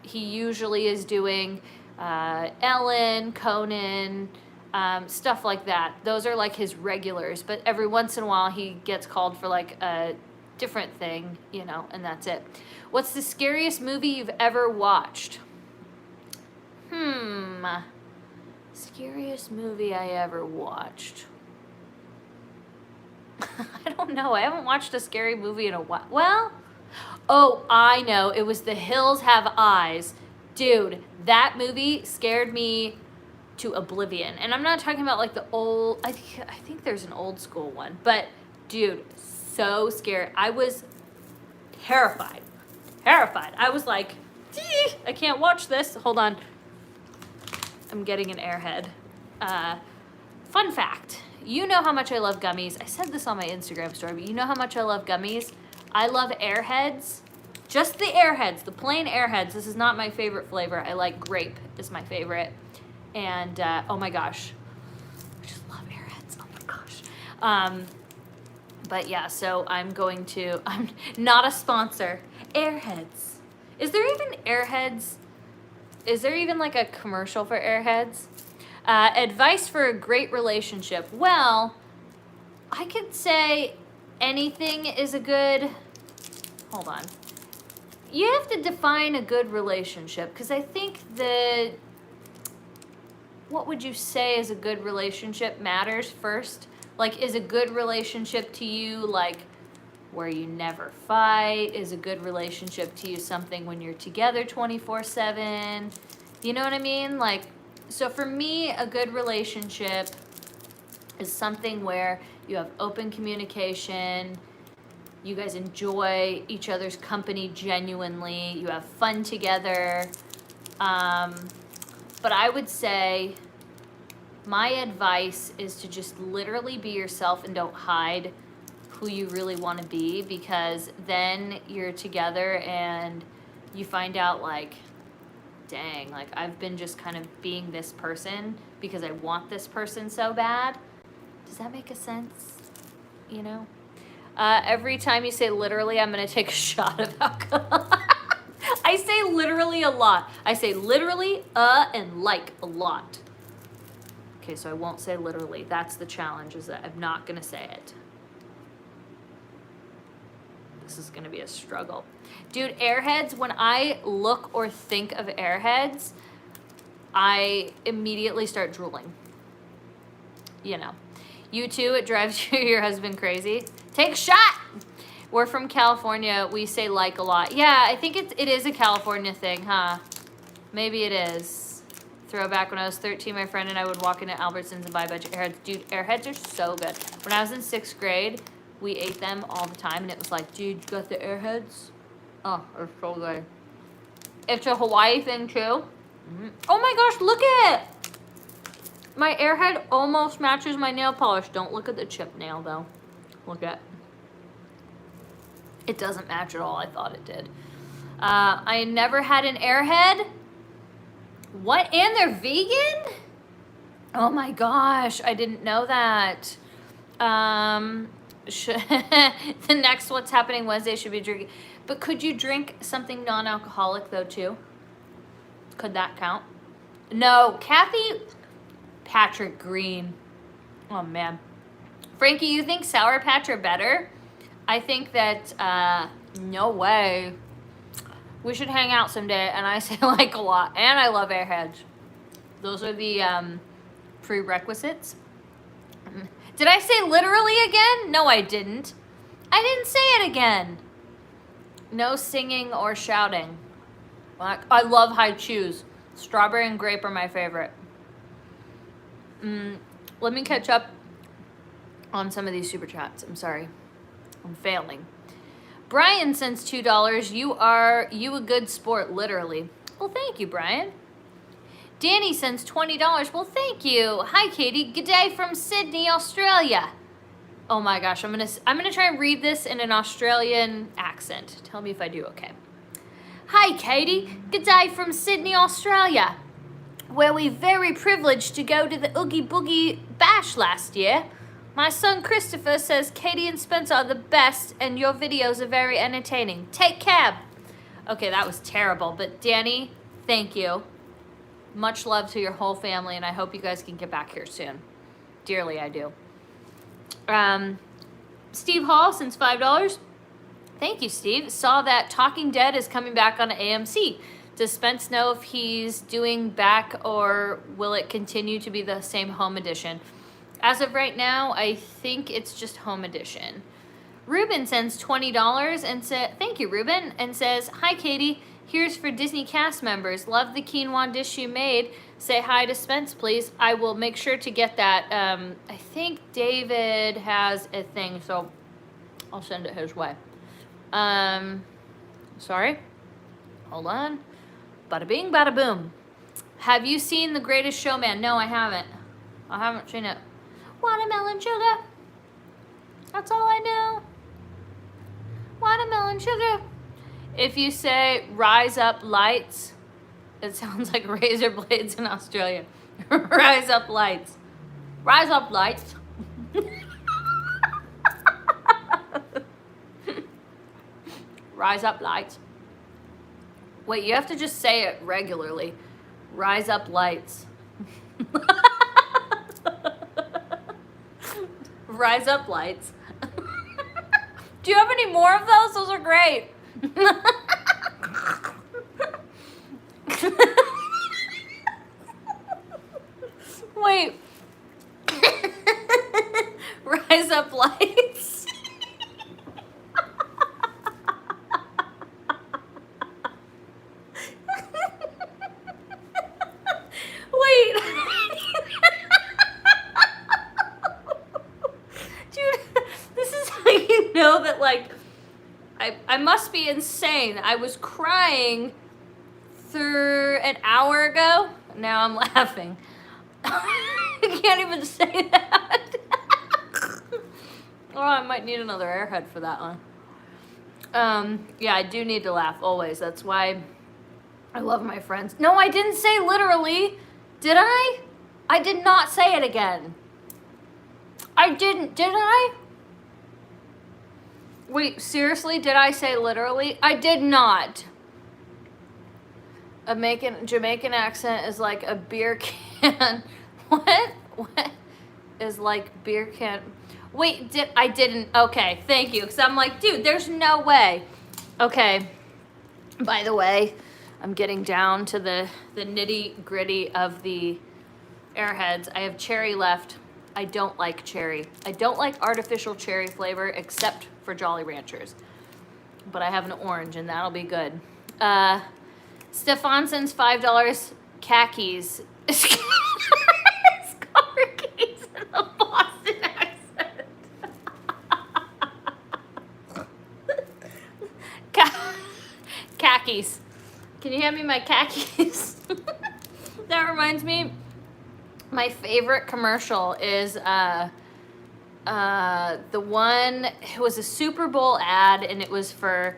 He usually is doing Ellen, Conan, stuff like that. Those are like his regulars. But every once in a while he gets called for like a different thing, and that's it. What's the scariest movie you've ever watched? Scariest movie I ever watched. I don't know. I haven't watched a scary movie in a while. Well, oh, I know. It was The Hills Have Eyes. Dude, that movie scared me to oblivion. And I'm not talking about like the old, I think there's an old school one. But dude, so scared. I was terrified. Terrified. I was like, I can't watch this. Hold on. I'm getting an airhead. Fun fact. You know how much I love gummies. I said this on my Instagram story, but you know how much I love gummies? I love Airheads. Just the Airheads, the plain Airheads. This is not my favorite flavor. I like grape is my favorite. And, oh my gosh. I just love Airheads. Oh my gosh. But yeah, so I'm not a sponsor. Airheads. Is there even Airheads? Is there even like a commercial for Airheads? Advice for a great relationship. Well, I could say anything is a good, hold on. You have to define a good relationship, because I think that what would you say is a good relationship matters first. Like, is a good relationship to you like where you never fight? Is a good relationship to you something when you're together 24/7? You know what I mean? Like, so for me, a good relationship is something where you have open communication, you guys enjoy each other's company genuinely, you have fun together. But I would say my advice is to just literally be yourself and don't hide who you really want to be, because then you're together and you find out like, dang, like I've been just kind of being this person because I want this person so bad. Does that make a sense? You know? Every time you say literally, I'm going to take a shot of alcohol. I say literally a lot. I say literally, and like a lot. Okay, so I won't say literally. That's the challenge, is that I'm not going to say it. This is going to be a struggle. Dude, Airheads, when I look or think of Airheads, I immediately start drooling. You know. You too, it drives your husband crazy. Take a shot! We're from California. We say like a lot. Yeah, I think it is a California thing, huh? Maybe it is. Throwback, when I was 13, my friend and I would walk into Albertsons and buy a bunch of Airheads. Dude, Airheads are so good. When I was in 6th grade, we ate them all the time, and it was like, dude, you got the Airheads? Oh, they're so good. It's a Hawaii thing, too. Mm-hmm. Oh my gosh, look at it! My Airhead almost matches my nail polish. Don't look at the chip nail, though. Look at it. It doesn't match at all. I thought it did. I never had an Airhead. What? And they're vegan? Oh my gosh, I didn't know that. The next What's Happening Wednesday should be drinking. But could you drink something non-alcoholic, though, too? Could that count? No, Kathy Patrick Green. Oh, man. Frankie, you think Sour Patch are better? I think that, no way. We should hang out someday, and I say like a lot. And I love Airheads. Those are the prerequisites. Did I say literally again? No, I didn't. I didn't say it again. No singing or shouting. I love high chews. Strawberry and grape are my favorite. Let me catch up on some of these super chats. I'm sorry. I'm failing. Brian sends $2. You a good sport, literally. Well, thank you, Brian. Danny sends $20. Well, thank you. Hi, Katie. Good day from Sydney, Australia. Oh my gosh, I'm gonna try and read this in an Australian accent. Tell me if I do okay. Hi, Katie. Good day from Sydney, Australia, where we very privileged to go to the Oogie Boogie Bash last year. My son Christopher says Katie and Spencer are the best, and your videos are very entertaining. Take care. Okay, that was terrible, but Danny, thank you. Much love to your whole family, and I hope you guys can get back here soon. Dearly, I do. Steve Hall sends $5. Thank you, Steve. Saw that Talking Dead is coming back on AMC. Does Spence know if he's doing back or will it continue to be the same home edition? As of right now, I think it's just home edition. Ruben sends $20 and said, thank you, Ruben, and says, hi, Katie. Here's for Disney cast members. Love the quinoa dish you made. Say hi to Spence, please. I will make sure to get that. I think David has a thing, so I'll send it his way. Sorry. Hold on. Bada bing, bada boom. Have you seen The Greatest Showman? No, I haven't. I haven't seen it. Watermelon sugar. That's all I know. Watermelon sugar. If you say rise up lights, it sounds like razor blades in Australia. Rise up lights. Rise up lights. Rise up lights. Wait, you have to just say it regularly. Rise up lights. Rise up lights. Do you have any more of those? Those are great. Wait. Rise up lights. Wait. Dude, this is how you know that, like, I must be insane. I was crying for an hour ago. Now I'm laughing. I can't even say that. Oh, I might need another airhead for that one. Yeah, I do need to laugh always. That's why I love my friends. No, I didn't say literally. Did I? I did not say it again. I didn't, did I? Wait, seriously, did I say literally? I did not. A Jamaican accent is like a beer can. What? What is like beer can? Wait, I didn't. Okay, thank you. Because I'm like, dude, there's no way. Okay. By the way, I'm getting down to the nitty gritty of the Airheads. I have cherry left. I don't like cherry. I don't like artificial cherry flavor except for Jolly Ranchers. But I have an orange and that'll be good. Stefan sends $5 khakis. Car keys in the Boston accent. Khakis. Can you hand me my khakis? That reminds me, my favorite commercial is the one, it was a Super Bowl ad and it was for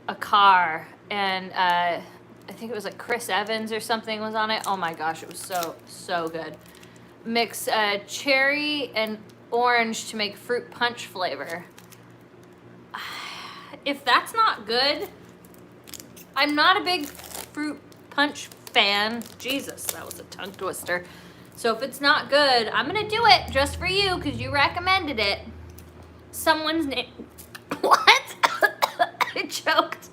a car and I think it was like Chris Evans or something was on it. Oh my gosh, it was so good. Mix cherry and orange to make fruit punch flavor. If that's not good, I'm not a big fruit punch fan. Jesus, that was a tongue twister. So if it's not good, I'm gonna do it just for you because you recommended it. Someone's name, what? I choked.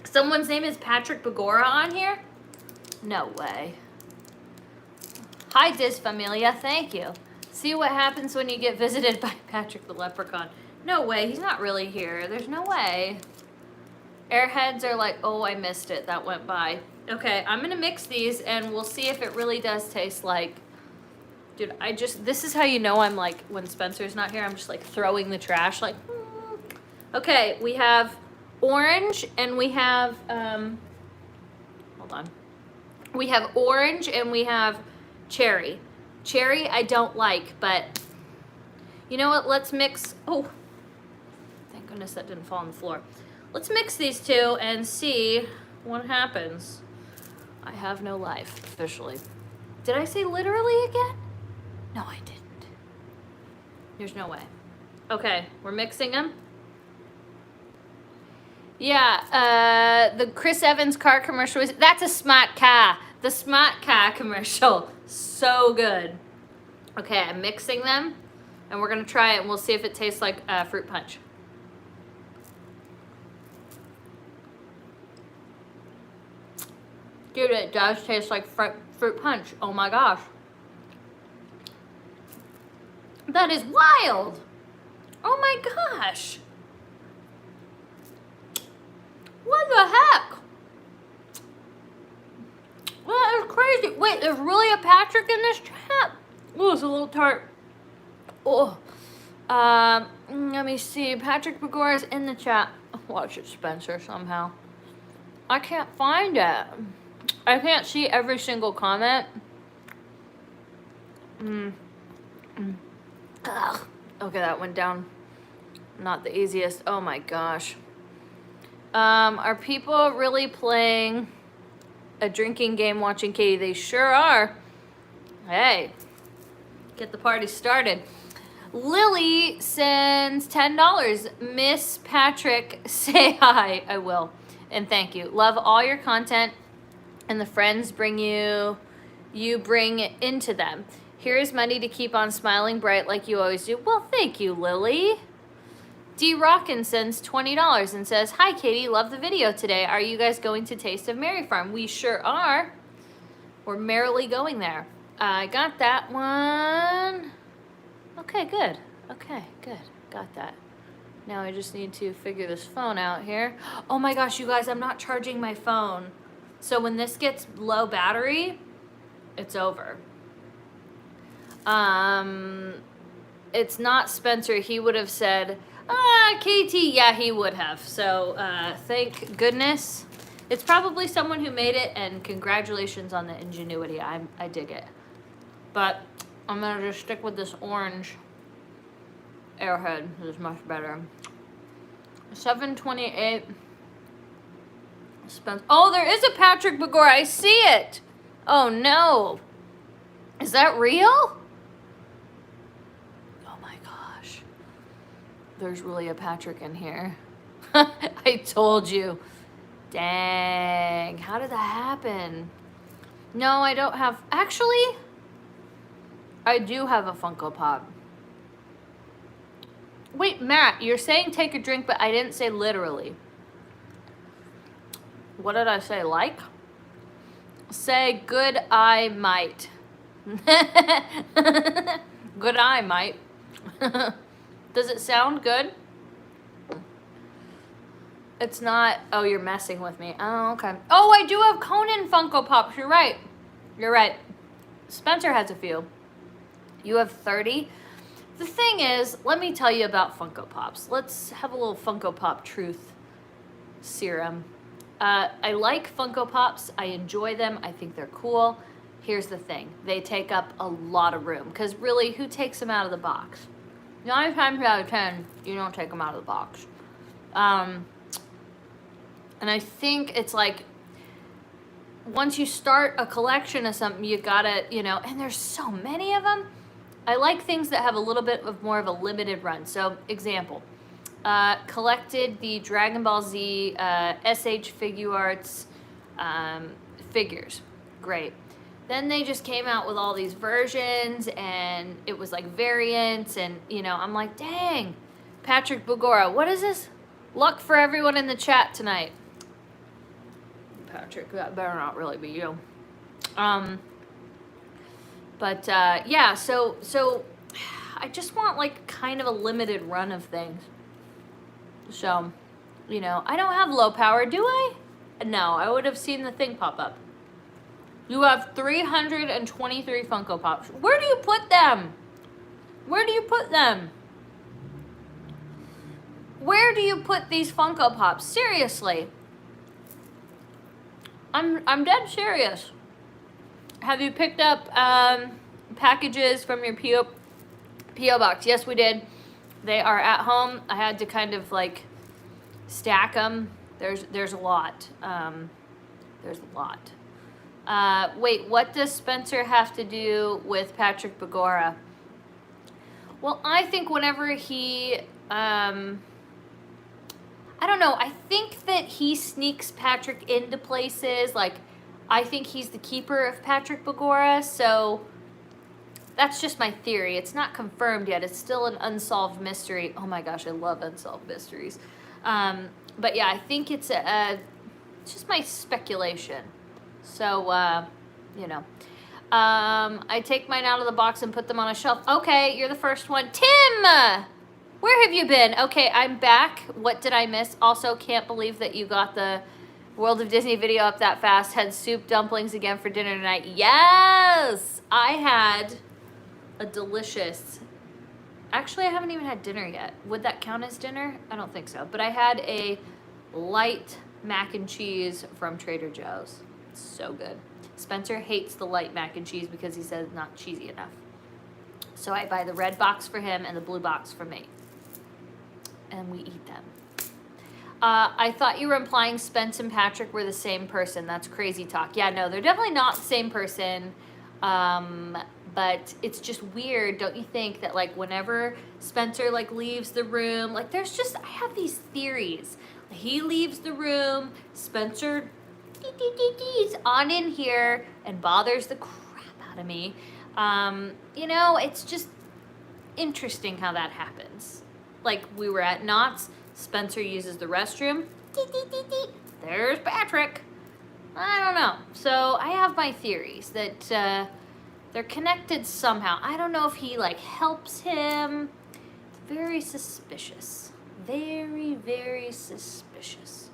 Someone's name is Patrick Begora on here? No way. Hi, Diz Familia, thank you. See what happens when you get visited by Patrick the Leprechaun. No way, he's not really here. There's no way. Airheads are like, oh, I missed it. That went by. Okay, I'm gonna mix these and we'll see if it really does taste like, dude, this is how you know I'm like, when Spencer's not here, I'm just like throwing the trash, like, Okay, we have orange and we have, hold on. We have orange and we have cherry. Cherry I don't like, but you know what, let's mix, oh, thank goodness that didn't fall on the floor. Let's mix these two and see what happens. I have no life, officially. Did I say literally again? No, I didn't. There's no way. Okay, we're mixing them. Yeah, the Chris Evans car commercial that's a smart car. The smart car commercial, so good. Okay, I'm mixing them and we're gonna try it and we'll see if it tastes like fruit punch. Dude, it does taste like fruit punch. Oh my gosh. That is wild. Oh my gosh. What the heck? That is crazy. Wait, there's really a Patrick in this chat? Oh, it's a little tart. Oh. Let me see. Patrick Begora is in the chat. Watch it, Spencer, somehow. I can't find it. I can't see every single comment. Ugh. Okay, that went down. Not the easiest. Oh my gosh. Are people really playing a drinking game watching Katie? They sure are. Hey, get the party started. Lily sends $10. Miss Patrick, say hi. I will. And thank you. Love all your content and the friends bring you bring into them. Here's money to keep on smiling bright like you always do. Well, thank you, Lily. D. Rockin sends $20 and says, hi, Katie. Love the video today. Are you guys going to Taste of Mary Farm? We sure are. We're merrily going there. I got that one. Okay, good. Okay, good. Got that. Now I just need to figure this phone out here. Oh my gosh, you guys, I'm not charging my phone. So when this gets low battery, it's over. It's not Spencer. He would have said, KT. Yeah, he would have. So thank goodness. It's probably someone who made it, and congratulations on the ingenuity. I dig it. But I'm going to just stick with this orange Airhead. This is much better. 728. Oh, there is a Patrick Begora. I see it. Oh, no. Is that real? Oh, my gosh. There's really a Patrick in here. I told you. Dang. How did that happen? No, I don't have... Actually, I do have a Funko Pop. Wait, Matt, you're saying take a drink, but I didn't say literally. What did I say? Like? Say good I might. Good I might. Does it sound good? It's not. Oh, you're messing with me. Oh, okay. Oh, I do have Conan Funko Pops. You're right. You're right. Spencer has a few. You have 30. The thing is, let me tell you about Funko Pops. Let's have a little Funko Pop truth serum. I like Funko Pops. I enjoy them. I think they're cool. Here's the thing. They take up a lot of room. Because really, who takes them out of the box? 9 times out of 10, you don't take them out of the box. And I think it's like, once you start a collection of something, you gotta, and there's so many of them. I like things that have a little bit of more of a limited run. So, example, collected the Dragon Ball Z SH Figuarts figures. Great. Then they just came out with all these versions, and it was like variants, and, I'm like, dang, Patrick Begora, what is this? Luck for everyone in the chat tonight. Patrick, that better not really be you. But yeah, so I just want like kind of a limited run of things. So, I don't have low power, do I? No, I would have seen the thing pop up. You have 323 Funko Pops. Where do you put them? Where do you put them? Where do you put these Funko Pops? Seriously. I'm dead serious. Have you picked up packages from your P.O. box? Yes, we did. They are at home. I had to kind of like stack them. There's a lot. There's a lot. Wait, what does Spencer have to do with Patrick Begora? Well, I think whenever he, I don't know. I think that he sneaks Patrick into places. Like, I think he's the keeper of Patrick Begora. So that's just my theory. It's not confirmed yet. It's still an unsolved mystery. Oh my gosh, I love unsolved mysteries. But yeah, I think it's just my speculation. So, you know. I take mine out of the box and put them on a shelf. Okay, you're the first one. Tim! Where have you been? Okay, I'm back. What did I miss? Also, can't believe that you got the World of Disney video up that fast. Had soup dumplings again for dinner tonight. Yes! I had a delicious... Actually, I haven't even had dinner yet. Would that count as dinner? I don't think so. But I had a light mac and cheese from Trader Joe's. It's so good. Spencer hates the light mac and cheese because he says it's not cheesy enough. So I buy the red box for him and the blue box for me. And we eat them. I thought you were implying Spence and Patrick were the same person. That's crazy talk. Yeah, no, they're definitely not the same person. But it's just weird, don't you think, that like whenever Spencer like leaves the room, like I have these theories. He leaves the room, Spencer is on in here and bothers the crap out of me. You know, it's just interesting how that happens. Like we were at Knott's, Spencer uses the restroom. There's Patrick. I don't know. So I have my theories that they're connected somehow. I don't know if he like helps him. It's very suspicious. Very, very suspicious.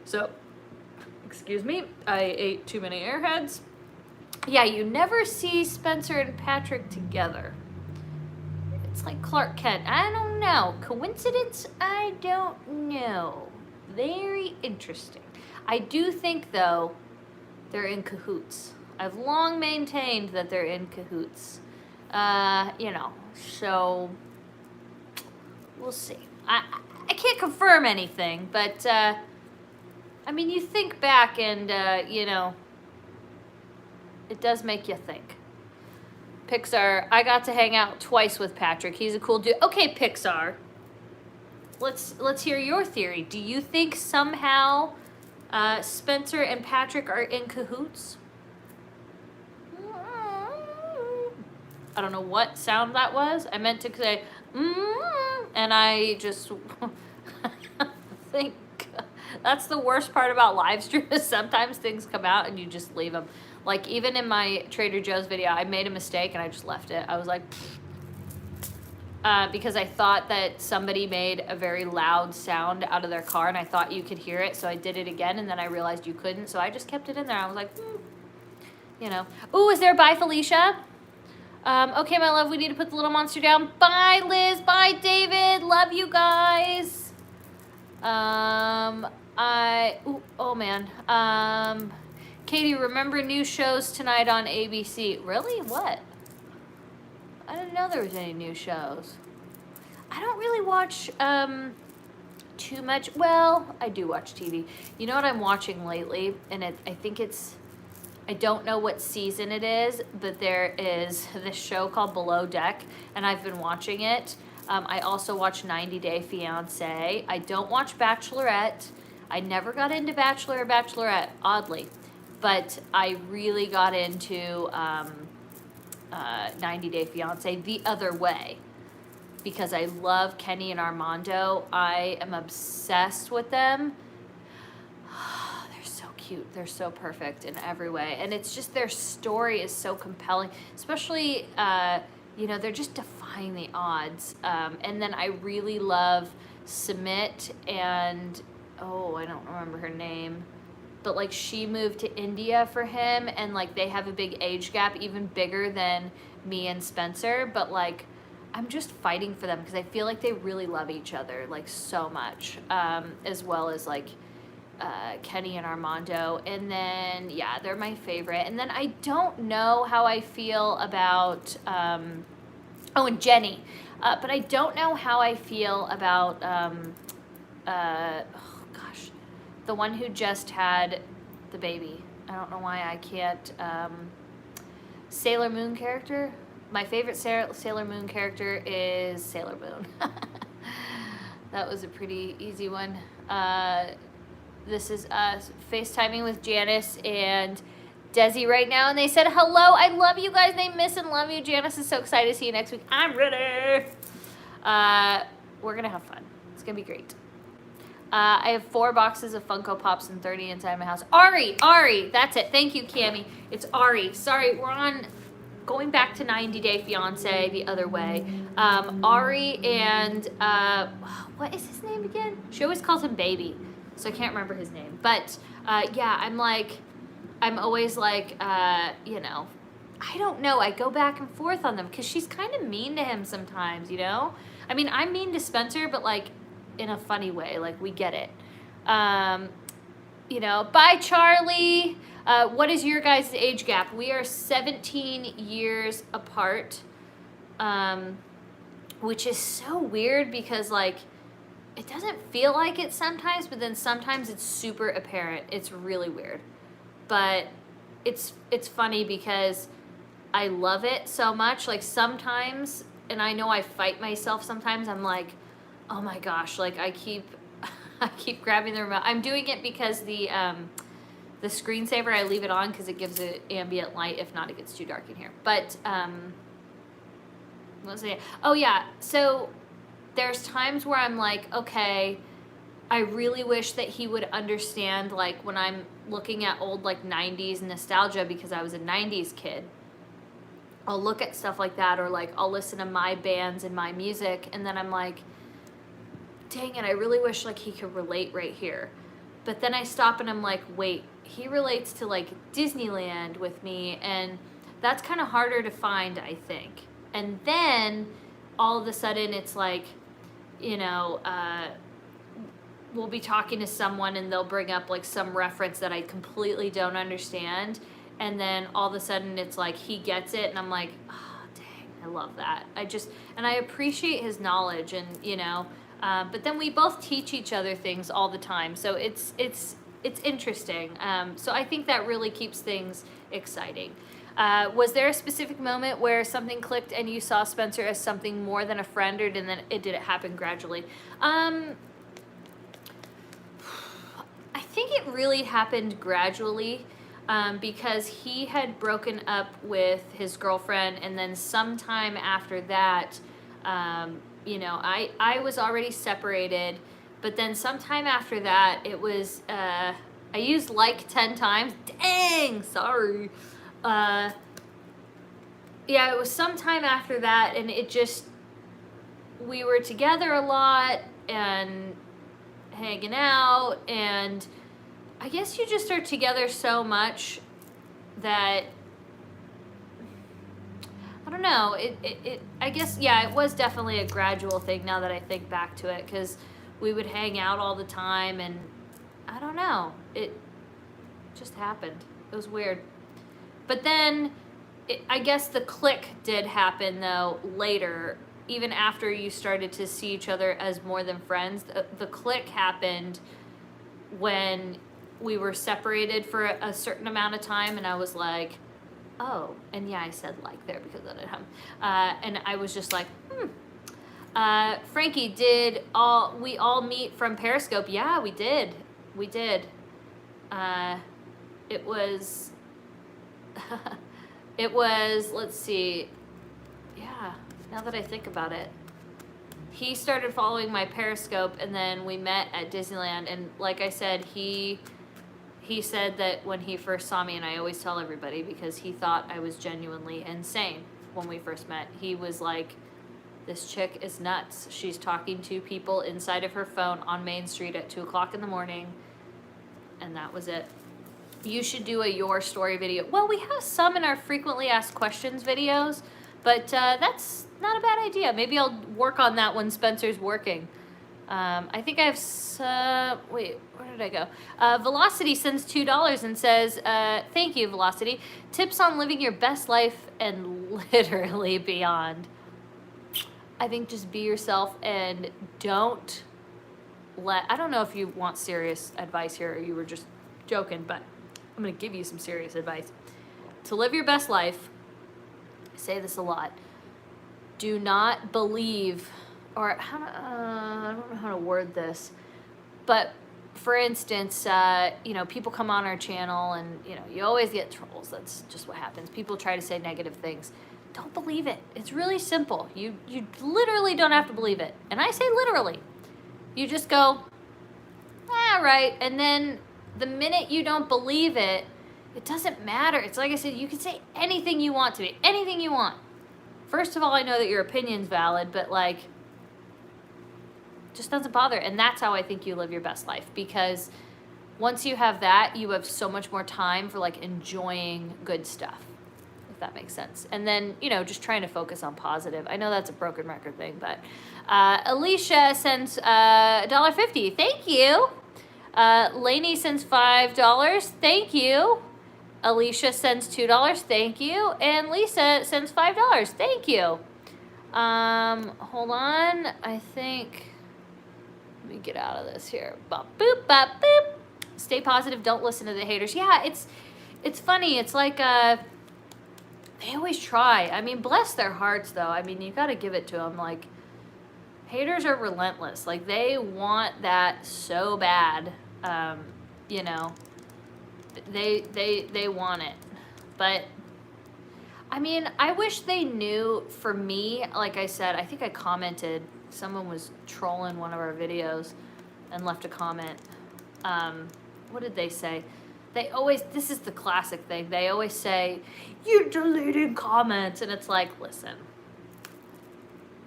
So, excuse me, I ate too many Airheads. Yeah, you never see Spencer and Patrick together. It's like Clark Kent. I don't know. Coincidence? I don't know. Very interesting. I do think, though, they're in cahoots. I've long maintained that they're in cahoots. You know, so we'll see. I can't confirm anything, but, I mean, you think back and, you know, it does make you think. Pixar, I got to hang out twice with Patrick. He's a cool dude. Okay, Pixar, let's hear your theory. Do you think somehow Spencer and Patrick are in cahoots? I don't know what sound that was. I meant to say, and I just think that's the worst part about live stream is sometimes things come out and you just leave them. Like even in my Trader Joe's video, I made a mistake and I just left it. I was like, because I thought that somebody made a very loud sound out of their car and I thought you could hear it. So I did it again and then I realized you couldn't. So I just kept it in there. I was like, you know. Ooh, is there a bye, Felicia? Okay, my love, we need to put the little monster down. Bye, Liz. Bye, David. Love you guys. Oh man. Katie, remember new shows tonight on ABC. Really? What? I didn't know there was any new shows. I don't really watch, too much. Well, I do watch TV. You know what I'm watching lately? And I don't know what season it is, but there is this show called Below Deck, and I've been watching it. I also watch 90 Day Fiancé. I don't watch Bachelorette. I never got into Bachelor or Bachelorette, oddly. But I really got into 90 Day Fiancé the other way. Because I love Kenny and Armando. I am obsessed with them. Cute. They're so perfect in every way. And it's just their story is so compelling. Especially, you know, they're just defying the odds. And then I really love Submit and, oh, I don't remember her name. But, like, she moved to India for him. And, like, they have a big age gap, even bigger than me and Spencer. But, like, I'm just fighting for them because I feel like they really love each other, like, so much. As well as, like, Kenny and Armando, and then yeah, they're my favorite. And then I don't know how I feel about and Jenny, but I don't know how I feel about oh gosh, the one who just had the baby. I don't know why I can't. Sailor Moon character. My favorite Sailor Moon character is Sailor Moon. That was a pretty easy one. This is us FaceTiming with Janice and Desi right now, and they said hello. I love you guys. They miss and love you. Janice is so excited to see you next week. I'm ready. We're gonna have fun. It's gonna be great. I have 4 boxes of Funko Pops and 30 inside my house. Ari, that's it. Thank you, Cammie. It's Ari. Sorry, we're on going back to 90 Day Fiance the other way. Ari and, what is his name again? She always calls him Baby, so I can't remember his name. But, yeah, I'm always like, you know, I don't know. I go back and forth on them because she's kind of mean to him sometimes, you know? I mean, I'm mean to Spencer, but like in a funny way. Like, we get it. You know, bye, Charlie. What is your guys' age gap? We are 17 years apart, which is so weird because, like, it doesn't feel like it sometimes, but then sometimes it's super apparent. It's really weird. But it's funny because I love it so much. Like, sometimes, and I know I fight myself sometimes, I'm like, oh my gosh, like I keep grabbing the remote. I'm doing it because the screensaver, I leave it on because it gives it ambient light. If not, it gets too dark in here. But what was it? Oh yeah, so there's times where I'm like, okay, I really wish that he would understand, like, when I'm looking at old, like, 90s nostalgia, because I was a 90s kid. I'll look at stuff like that, or like I'll listen to my bands and my music, and then I'm like, dang it, I really wish like he could relate right here. But then I stop and I'm like, wait, he relates to like Disneyland with me, and that's kind of harder to find, I think. And then all of a sudden it's like, you know, we'll be talking to someone and they'll bring up like some reference that I completely don't understand. And then all of a sudden it's like he gets it, and I'm like, oh, dang, I love that. And I appreciate his knowledge, and, you know, but then we both teach each other things all the time. So it's interesting. So I think that really keeps things exciting. Was there a specific moment where something clicked and you saw Spencer as something more than a friend, or did it happen gradually? I think it really happened gradually. Because he had broken up with his girlfriend, and then sometime after that, you know, I was already separated, but then sometime after that, it was, I used like 10 times. Dang, sorry. Yeah, it was sometime after that, and it just, we were together a lot and hanging out, and I guess you just are together so much that, I don't know, I guess, yeah, it was definitely a gradual thing now that I think back to it, because we would hang out all the time, and I don't know, it just happened. It was weird. But then, I guess the click did happen, though, later, even after you started to see each other as more than friends. The click happened when we were separated for a certain amount of time, and I was like, oh, and yeah, I said like there because of it. And I was just like, Frankie, we all meet from Periscope? Yeah, we did. It was, let's see, yeah, now that I think about it, he started following my Periscope, and then we met at Disneyland, and like I said, he said that when he first saw me, and I always tell everybody because he thought I was genuinely insane when we first met. He was like, this chick is nuts. She's talking to people inside of her phone on Main Street at 2 o'clock in the morning. And that was it. You should do a your story video. Well, we have some in our frequently asked questions videos, but that's not a bad idea. Maybe I'll work on that when Spencer's working. I think I have, wait, where did I go? Velocity sends $2 and says, thank you, Velocity. Tips on living your best life and literally beyond. I think just be yourself and don't I don't know if you want serious advice here or you were just joking, but I'm going to give you some serious advice. To live your best life, I say this a lot, do not believe, or I don't know how to word this, but for instance, you know, people come on our channel and, you know, you always get trolls. That's just what happens. People try to say negative things. Don't believe it. It's really simple. You literally don't have to believe it. And I say literally. You just go, yeah, right. And then the minute you don't believe it, it doesn't matter. It's like I said, you can say anything you want to me, anything you want. First of all, I know that your opinion's valid, but like, just doesn't bother. And that's how I think you live your best life, because once you have that, you have so much more time for like enjoying good stuff, if that makes sense. And then, you know, just trying to focus on positive. I know that's a broken record thing, but Alicia sends $1.50. Thank you. Lainey sends $5. Thank you. Alicia sends $2. Thank you. And Lisa sends $5. Thank you. Hold on. I think, let me get out of this here. Bop, boop, bop, boop. Stay positive. Don't listen to the haters. Yeah, it's funny. It's like, they always try. I mean, bless their hearts, though. I mean, you got to give it to them. Like, haters are relentless. Like, they want that so bad. You know, they want it. But I mean, I wish they knew. For me, like I said, I think I commented, someone was trolling one of our videos and left a comment. What did they say? They always, this is the classic thing, they always say, you're deleting comments. And it's like, listen,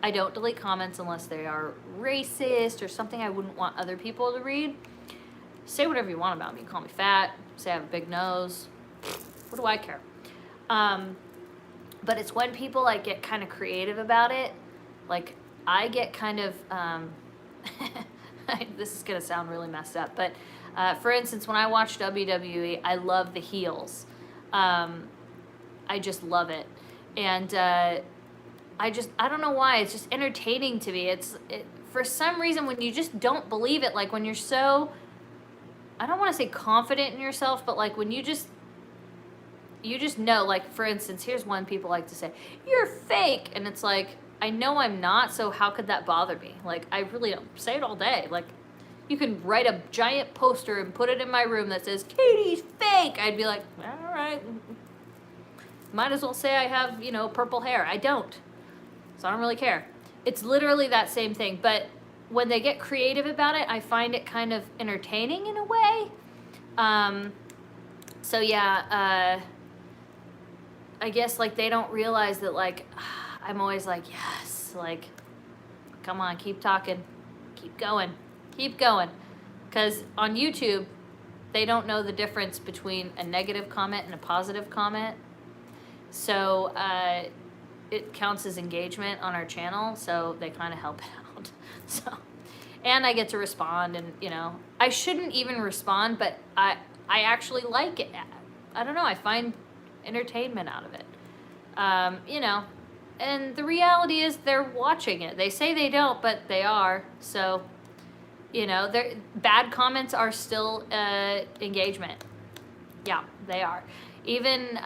I don't delete comments unless they are racist or something I wouldn't want other people to read. Say whatever you want about me. Call me fat, say I have a big nose. What do I care? But it's when people like get kind of creative about it. Like, I get kind of, this is going to sound really messed up, but for instance, when I watch WWE, I love the heels. I just love it. And I don't know why, it's just entertaining to me. For some reason, when you just don't believe it, like when you're so, I don't want to say confident in yourself, but like when you just know, like for instance, here's one people like to say, you're fake. And it's like, I know I'm not, so how could that bother me? Like, I really don't say it all day. Like, you can write a giant poster and put it in my room that says, Katie's fake. I'd be like, all right. Might as well say I have, you know, purple hair. I don't. So I don't really care. It's literally that same thing. But when they get creative about it, I find it kind of entertaining in a way. So yeah, I guess like they don't realize that like, I'm always like, yes, like, come on, keep talking, keep going. Because on YouTube, they don't know the difference between a negative comment and a positive comment. So it counts as engagement on our channel, so they kind of help it out. So, and I get to respond, and you know, I shouldn't even respond, but I actually like it. I don't know, I find entertainment out of it. You know, and the reality is they're watching it. They say they don't, but they are. So, you know, bad comments are still engagement. Yeah, they are. Even,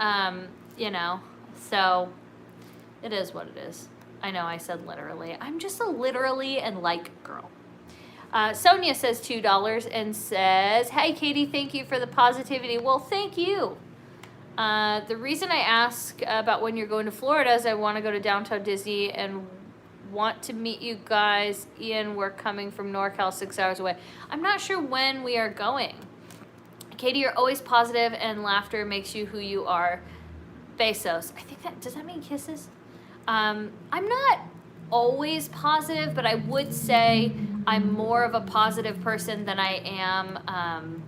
you know, so it is what it is. I know I said literally. I'm just a literally and like girl. Sonia says $2 and says, hey, Katie, thank you for the positivity. Well, thank you. The reason I ask about when you're going to Florida is I want to go to Downtown Disney and want to meet you guys. Ian, we're coming from NorCal, 6 hours away. I'm not sure when we are going. Katie, you're always positive and laughter makes you who you are. Besos. I think does that mean kisses? I'm not always positive, but I would say I'm more of a positive person than I am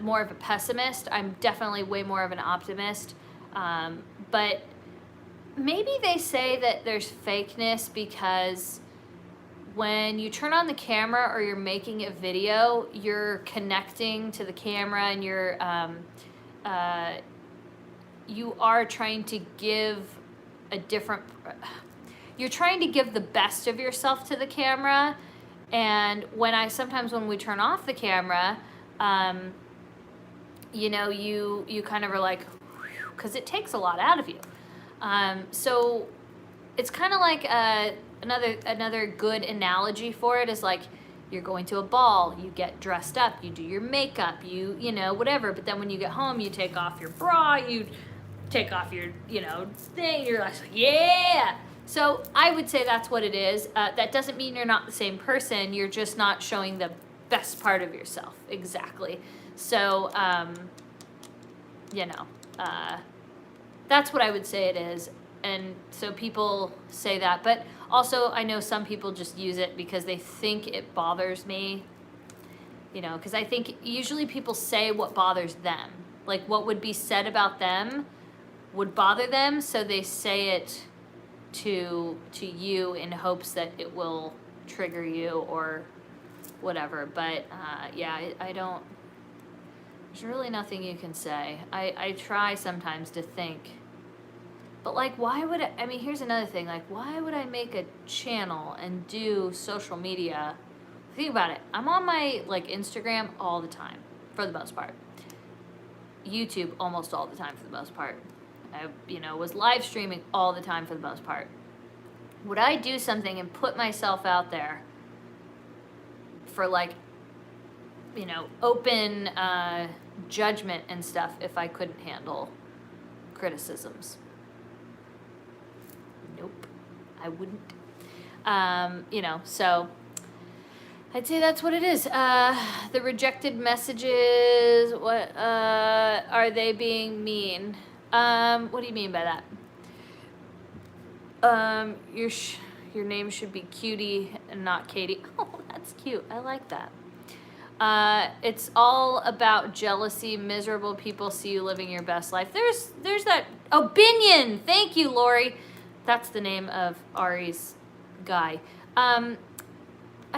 more of a pessimist. I'm definitely way more of an optimist. But maybe they say that there's fakeness because when you turn on the camera or you're making a video, you're connecting to the camera and you are trying to give you're trying to give the best of yourself to the camera. And sometimes when we turn off the camera, you know, you kind of are like, because it takes a lot out of you. So it's kind of like another good analogy for it is like you're going to a ball, you get dressed up, you do your makeup, you know, whatever. But then when you get home, you take off your bra, you take off your, you know, thing, you're like, yeah. So I would say that's what it is. That doesn't mean you're not the same person. You're just not showing the best part of yourself. Exactly. So, that's what I would say it is. And so people say that, but also I know some people just use it because they think it bothers me, because I think usually people say what bothers them, like what would be said about them would bother them, so they say it to you in hopes that it will trigger you or whatever. But I don't, there's really nothing you can say. I try sometimes to think, but like, why would here's another thing, like, why would I make a channel and do social media? Think about it. I'm on my Instagram all the time, for the most part. YouTube almost all the time, for the most part. I was live streaming all the time, for the most part. Would I do something and put myself out there for open judgment and stuff if I couldn't handle criticisms? Nope, I wouldn't. So I'd say that's what it is. The rejected messages, what are they being mean? What do you mean by that? Your name should be Cutie and not Katie. Oh, that's cute. I like that. It's all about jealousy. Miserable people see you living your best life. There's that. Oh, Binion. Thank you, Lori. That's the name of Ari's guy. I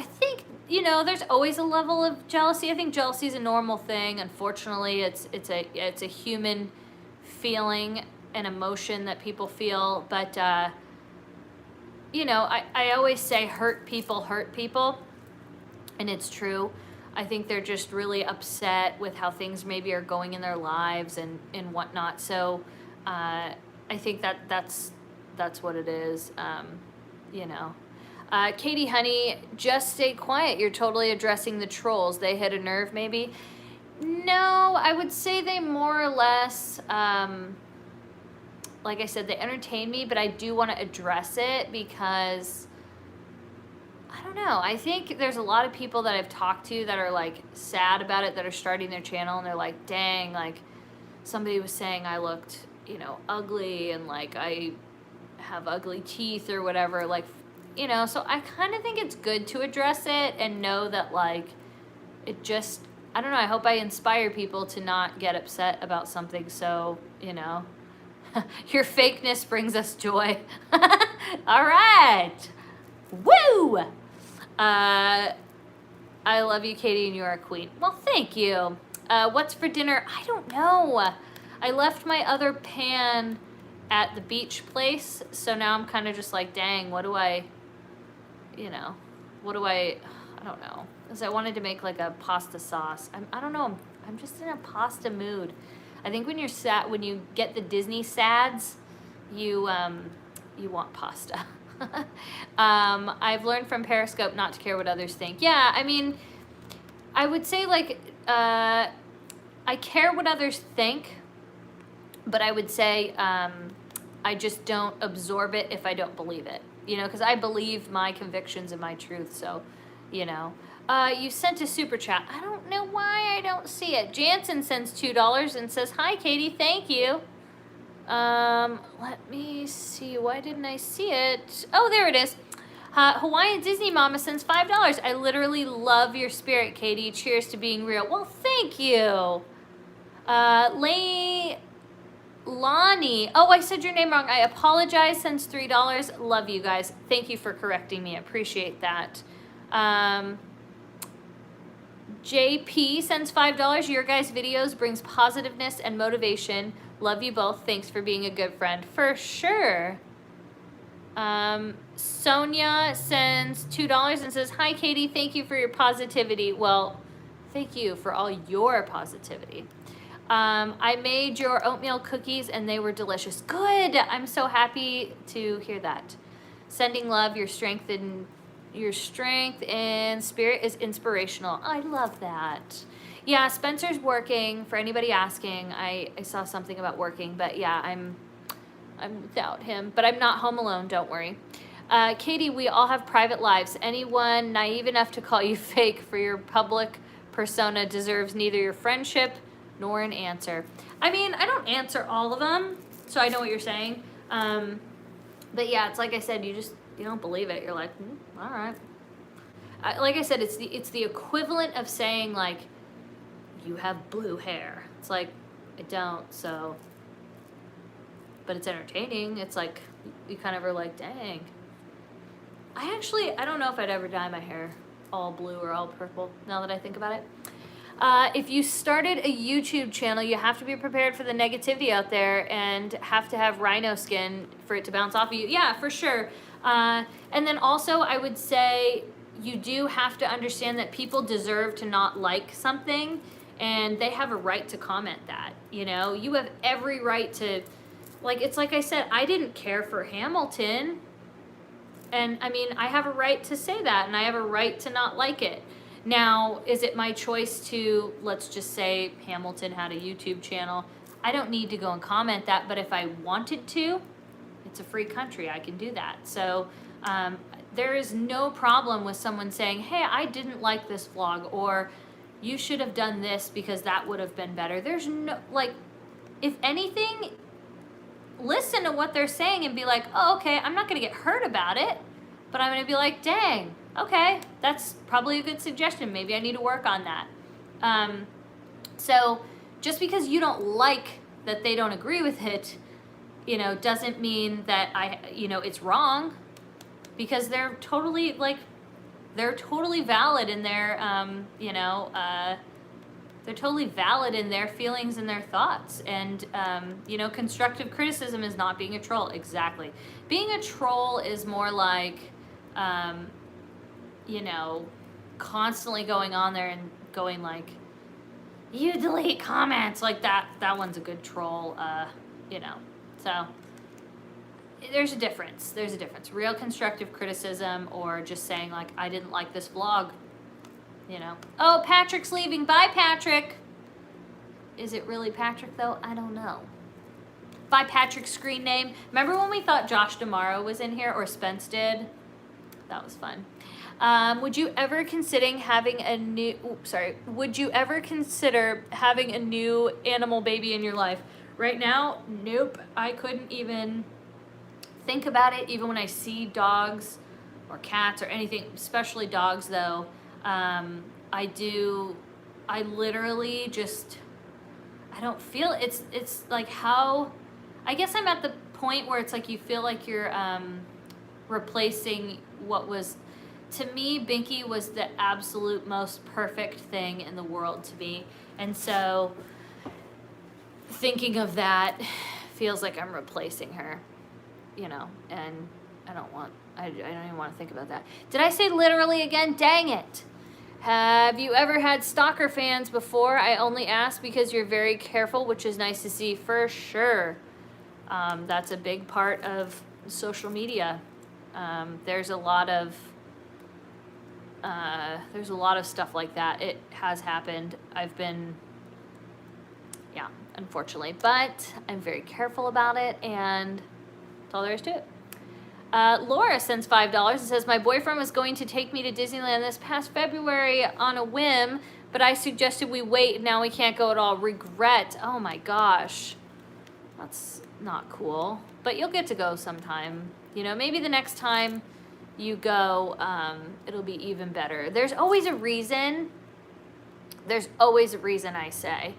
think, there's always a level of jealousy. I think jealousy is a normal thing. Unfortunately, it's a human feeling and emotion that people feel. But, I always say hurt people, and it's true. I think they're just really upset with how things maybe are going in their lives and whatnot. So I think that's what it is, Katie, honey, just stay quiet. You're totally addressing the trolls. They hit a nerve, maybe? No, I would say they more or less, like I said, they entertain me, but I do want to address it because, I don't know, I think there's a lot of people that I've talked to that are, sad about it, that are starting their channel, and they're like, dang, somebody was saying I looked, ugly, and, I have ugly teeth or whatever, so I kind of think it's good to address it and know that, it just, I don't know, I hope I inspire people to not get upset about something. So, your fakeness brings us joy. All right. Woo! I love you, Katie, and you are a queen. Well, thank you. What's for dinner? I don't know. I left my other pan at the beach place, so now I'm kind of just dang, what do I don't know. Because I wanted to make a pasta sauce. I don't know, I'm just in a pasta mood. I think when you're sad, when you get the Disney sads, you want pasta. I've learned from Periscope not to care what others think. Yeah, I would say I care what others think, but I would say I just don't absorb it if I don't believe it. Because I believe my convictions and my truth. So, you sent a super chat. I don't know why I don't see it. Jansen sends $2 and says, hi, Katie, thank you. Let me see. Why didn't I see it? Oh, there it is. Hawaiian Disney Mama sends $5. I literally love your spirit, Katie. Cheers to being real. Well, thank you. Lonnie. Oh, I said your name wrong. I apologize. Sends $3. Love you guys. Thank you for correcting me. I appreciate that. JP sends $5. Your guys' videos brings positiveness and motivation. Love you both. Thanks for being a good friend. For sure. Sonia sends $2 and says, hi, Katie. Thank you for your positivity. Well, thank you for all your positivity. I made your oatmeal cookies and they were delicious. Good. I'm so happy to hear that. Sending love. Your strength and spirit is inspirational. I love that. Yeah, Spencer's working. For anybody asking, I saw something about working, but yeah, I'm without him, but I'm not home alone. Don't worry. Katie, we all have private lives. Anyone naive enough to call you fake for your public persona deserves neither your friendship nor an answer. I mean, I don't answer all of them, so I know what you're saying. But yeah, it's like I said, you don't believe it. You're like, all right. Like I said, it's the equivalent of saying like, you have blue hair. It's like, I don't, so. But it's entertaining. It's like, you kind of are like, dang. I don't know if I'd ever dye my hair all blue or all purple, now that I think about it. If you started a YouTube channel, you have to be prepared for the negativity out there and have to have rhino skin for it to bounce off of you. Yeah, for sure. And then also, I would say you do have to understand that people deserve to not like something, and they have a right to comment that. You know, you have every right to, like, it's like I said, I didn't care for Hamilton. And I mean, I have a right to say that, and I have a right to not like it. Now, is it my choice to, let's just say Hamilton had a YouTube channel? I don't need to go and comment that, but if I wanted to, it's a free country, I can do that. So there is no problem with someone saying, hey, I didn't like this vlog, or you should have done this because that would have been better. There's no, like, if anything, listen to what they're saying and be like, oh, okay, I'm not going to get hurt about it, but I'm going to be like, dang, okay, that's probably a good suggestion. Maybe I need to work on that. So just because you don't like that they don't agree with it, you know, doesn't mean that it's wrong, because they're totally valid in their, they're totally valid in their feelings and their thoughts. And, constructive criticism is not being a troll. Exactly. Being a troll is more like, constantly going on there and going like, you delete comments, like that one's a good troll, so there's a difference. Real constructive criticism, or just saying like, I didn't like this vlog. Oh, Patrick's leaving. Bye, Patrick. Is it really Patrick, though? I don't know. Bye, Patrick's screen name. Remember when we thought Josh DeMaro was in here, or Spence did? That was fun. Would you ever consider having a new animal baby in your life? Right now, nope. I couldn't even think about it, even when I see dogs or cats or anything, especially dogs, though. I literally just, I don't feel, it's like how, I guess I'm at the point where it's like you feel like you're replacing what was, to me, Binky was the absolute most perfect thing in the world to me. And so thinking of that feels like I'm replacing her, and I don't even want to think about that. Did I say literally again? Dang it. Have you ever had stalker fans before? I only ask because you're very careful, which is nice to see, for sure. That's a big part of social media. There's a lot of stuff like that. It has happened. Unfortunately, but I'm very careful about it, and that's all there is to it. Laura sends $5 and says, my boyfriend was going to take me to Disneyland this past February on a whim, but I suggested we wait, and now we can't go at all. Regret. Oh my gosh. That's not cool. But you'll get to go sometime. Maybe the next time you go, it'll be even better. There's always a reason. I say.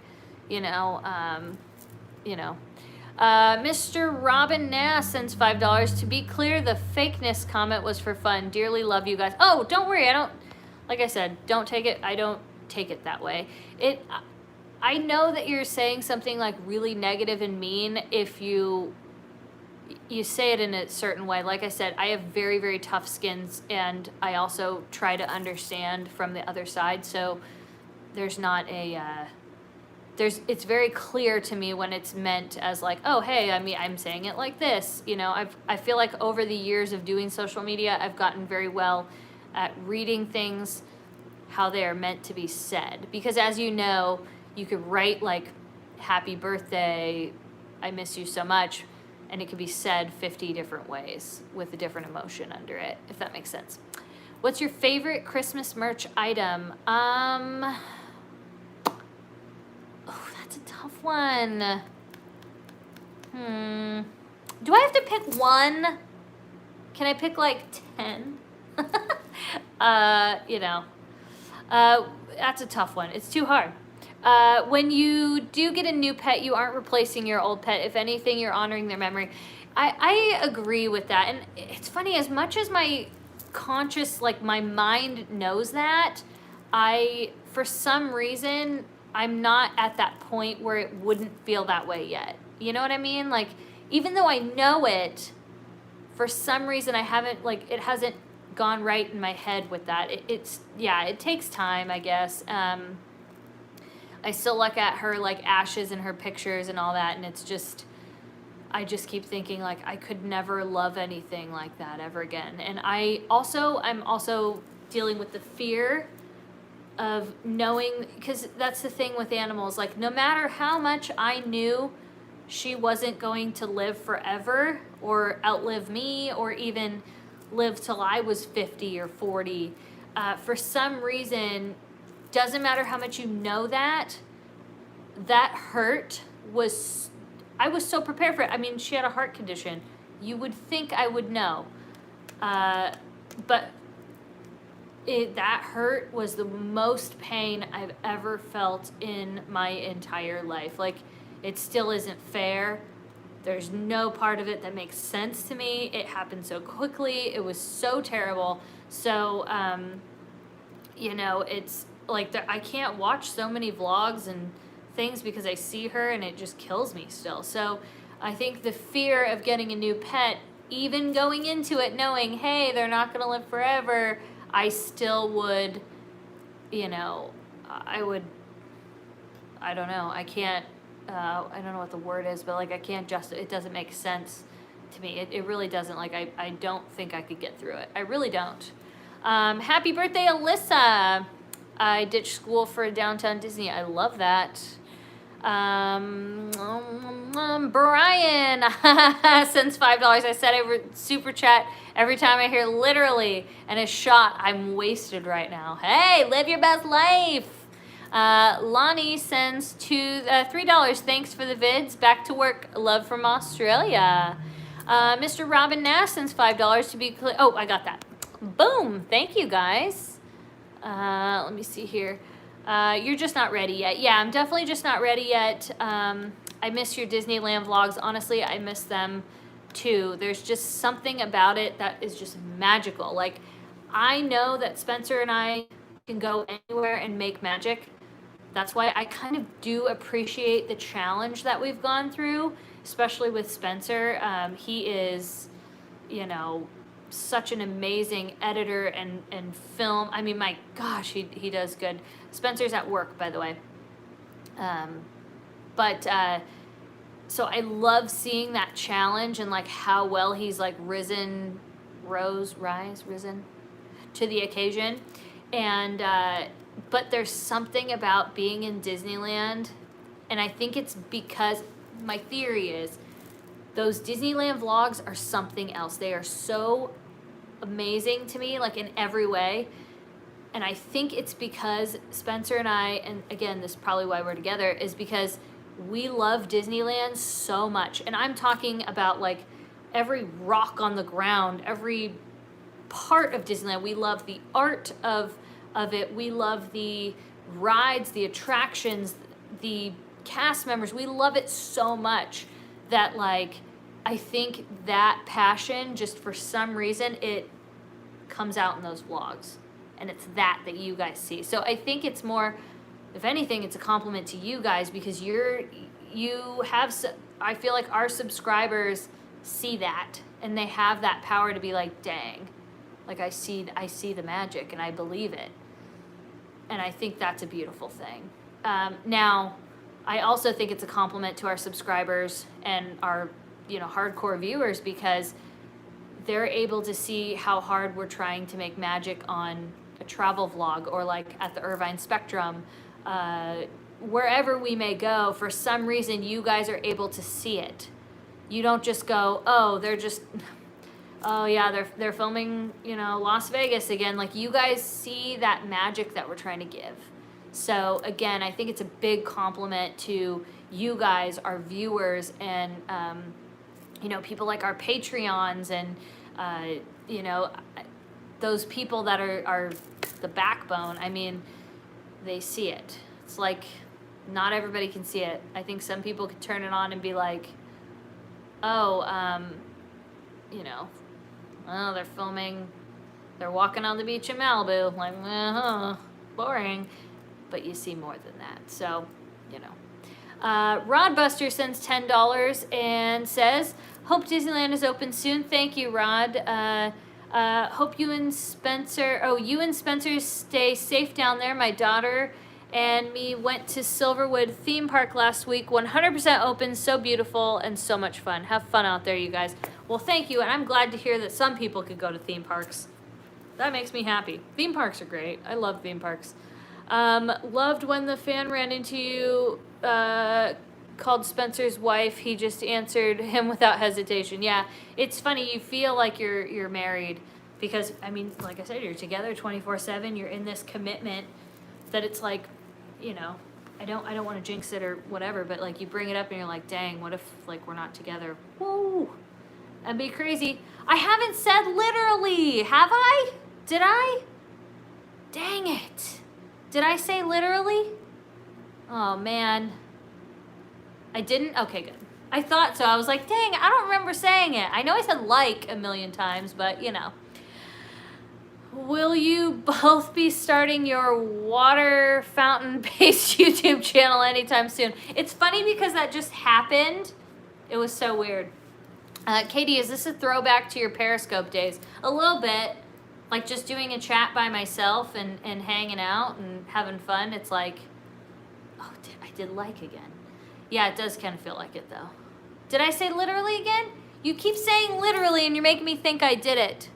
Mr. Robin Nass sends $5. To be clear, the fakeness comment was for fun. Dearly love you guys. Oh, don't worry. Like I said, don't take it. I don't take it that way. I know that you're saying something like really negative and mean if you say it in a certain way. Like I said, I have very, very tough skins, and I also try to understand from the other side. So there's not it's very clear to me when it's meant as like, oh, hey, I'm saying it like this. I feel like over the years of doing social media, I've gotten very well at reading things how they are meant to be said. Because as you know, you could write like, happy birthday, I miss you so much. and it could be said 50 different ways with a different emotion under it, if that makes sense. What's your favorite Christmas merch item? Oh, that's a tough one. Do I have to pick one? Can I pick like 10? That's a tough one. It's too hard. When you do get a new pet, you aren't replacing your old pet. If anything, you're honoring their memory. I agree with that. And it's funny, as much as my conscious, like my mind knows that, for some reason, I'm not at that point where it wouldn't feel that way yet. You know what I mean? Like, even though I know it, for some reason I haven't, like, it hasn't gone right in my head with that. It takes time, I guess. I still look at her, like, ashes and her pictures and all that, and it's just, I just keep thinking, like, I could never love anything like that ever again. And I'm also dealing with the fear of knowing, because that's the thing with animals, like, no matter how much I knew she wasn't going to live forever or outlive me or even live till I was 50 or 40, for some reason, doesn't matter how much you know that hurt I was so prepared for it. I mean, she had a heart condition. You would think I would know. But that hurt was the most pain I've ever felt in my entire life. Like, it still isn't fair. There's no part of it that makes sense to me. It happened so quickly. It was so terrible. So, it's like I can't watch so many vlogs and things because I see her and it just kills me still. So I think the fear of getting a new pet, even going into it knowing, hey, they're not going to live forever, I still would, I don't know. I can't, I don't know what the word is, but like, I can't it doesn't make sense to me. It really doesn't. Like, I don't think I could get through it. I really don't. Happy birthday, Alyssa. I ditched school for a downtown Disney. I love that. Brian sends $5. I said I would super chat every time I hear literally and a shot. I'm wasted right now. Hey, live your best life. Lonnie sends $3. Thanks for the vids. Back to work. Love from Australia. Mr. Robin Nass sends $5 to be clear. Oh, I got that. Boom. Thank you, guys. Let me see here. You're just not ready yet. Yeah, I'm definitely just not ready yet. I miss your Disneyland vlogs. Honestly, I miss them too. There's just something about it that is just magical. Like, I know that Spencer and I can go anywhere and make magic. That's why I kind of do appreciate the challenge that we've gone through, especially with Spencer. He is, such an amazing editor and film. I mean, my gosh, he does good. Spencer's at work, by the way. So I love seeing that challenge and like how well he's like risen to the occasion. And, but there's something about being in Disneyland, and I think it's because my theory is those Disneyland vlogs are something else. They are so amazing to me, like in every way. And I think it's because Spencer and I, and again, this is probably why we're together, is because we love Disneyland so much. And I'm talking about like every rock on the ground, every part of Disneyland. We love the art of it. We love the rides, the attractions, the cast members. We love it so much that like, I think that passion, just for some reason, it comes out in those vlogs. And it's that you guys see. So I think it's more, if anything, it's a compliment to you guys, because I feel like our subscribers see that, and they have that power to be like, dang, like I see the magic and I believe it. And I think that's a beautiful thing. Now, I also think it's a compliment to our subscribers and our, hardcore viewers, because they're able to see how hard we're trying to make magic on a travel vlog, or like at the Irvine Spectrum, wherever we may go. For some reason, you guys are able to see it. You don't just go, oh, oh yeah, they're filming, Las Vegas again. Like, you guys see that magic that we're trying to give. So again, I think it's a big compliment to you guys, our viewers, and people like our Patreons, and those people that are the backbone. I mean, they see it. It's like, not everybody can see it. I think some people could turn it on and be like, oh, oh, they're filming, they're walking on the beach in Malibu, like, boring. But you see more than that, so, Rodbuster sends $10 and says, hope Disneyland is open soon. Thank you, Rod. Hope you and Spencer stay safe down there. My daughter and me went to Silverwood theme park last week. 100% open, so beautiful and so much fun. Have fun out there, you guys. Well, thank you, and I'm glad to hear that some people could go to theme parks. That makes me happy. Theme parks are great. I love theme parks. Loved when the fan ran into you, called Spencer's wife. He just answered him without hesitation. Yeah, it's funny. You feel like you're married because, I mean, like I said, you're together 24/7. You're in this commitment that it's like, I don't want to jinx it or whatever, but like you bring it up and you're like, dang, what if like we're not together? Whoa, that'd be crazy. I haven't said literally, have I? Did I? Dang it. Did I say literally? Oh man. I didn't? Okay, good. I thought so. I was like, dang, I don't remember saying it. I know I said like a million times, but Will you both be starting your water fountain-based YouTube channel anytime soon? It's funny because that just happened. It was so weird. Katie, is this a throwback to your Periscope days? A little bit. Like just doing a chat by myself and hanging out and having fun. It's like, oh, I did like again. Yeah, it does kind of feel like it, though. Did I say literally again? You keep saying literally, and you're making me think I did it.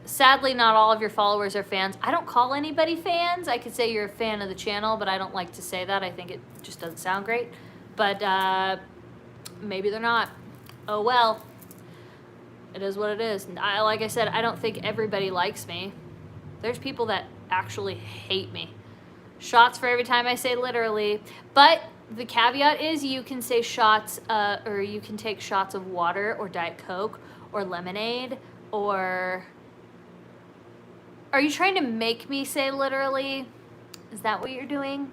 Sadly, not all of your followers are fans. I don't call anybody fans. I could say you're a fan of the channel, but I don't like to say that. I think it just doesn't sound great. But maybe they're not. Oh, well. It is what it is. Like I said, I don't think everybody likes me. There's people that actually hate me. Shots for every time I say literally. But the caveat is you can say shots, or you can take shots of water or Diet Coke or lemonade or... Are you trying to make me say literally? Is that what you're doing?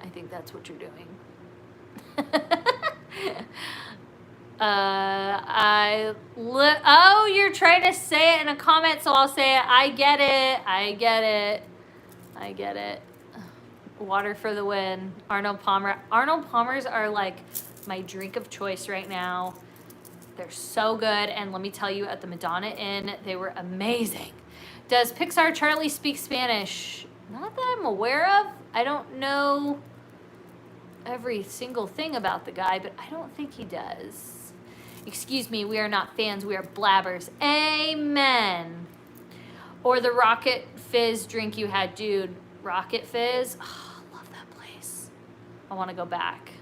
I think that's what you're doing. Oh, you're trying to say it in a comment, so I'll say it. I get it. I get it. I get it. Water for the win. Arnold Palmer. Arnold Palmers are like my drink of choice right now. They're so good. And let me tell you, at the Madonna Inn, they were amazing. Does Pixar Charlie speak Spanish? Not that I'm aware of. I don't know every single thing about the guy, but I don't think he does. Excuse me, we are not fans, we are blabbers. Amen. Or the Rocket Fizz drink you had, dude. Rocket Fizz? Oh, I love that place. I want to go back.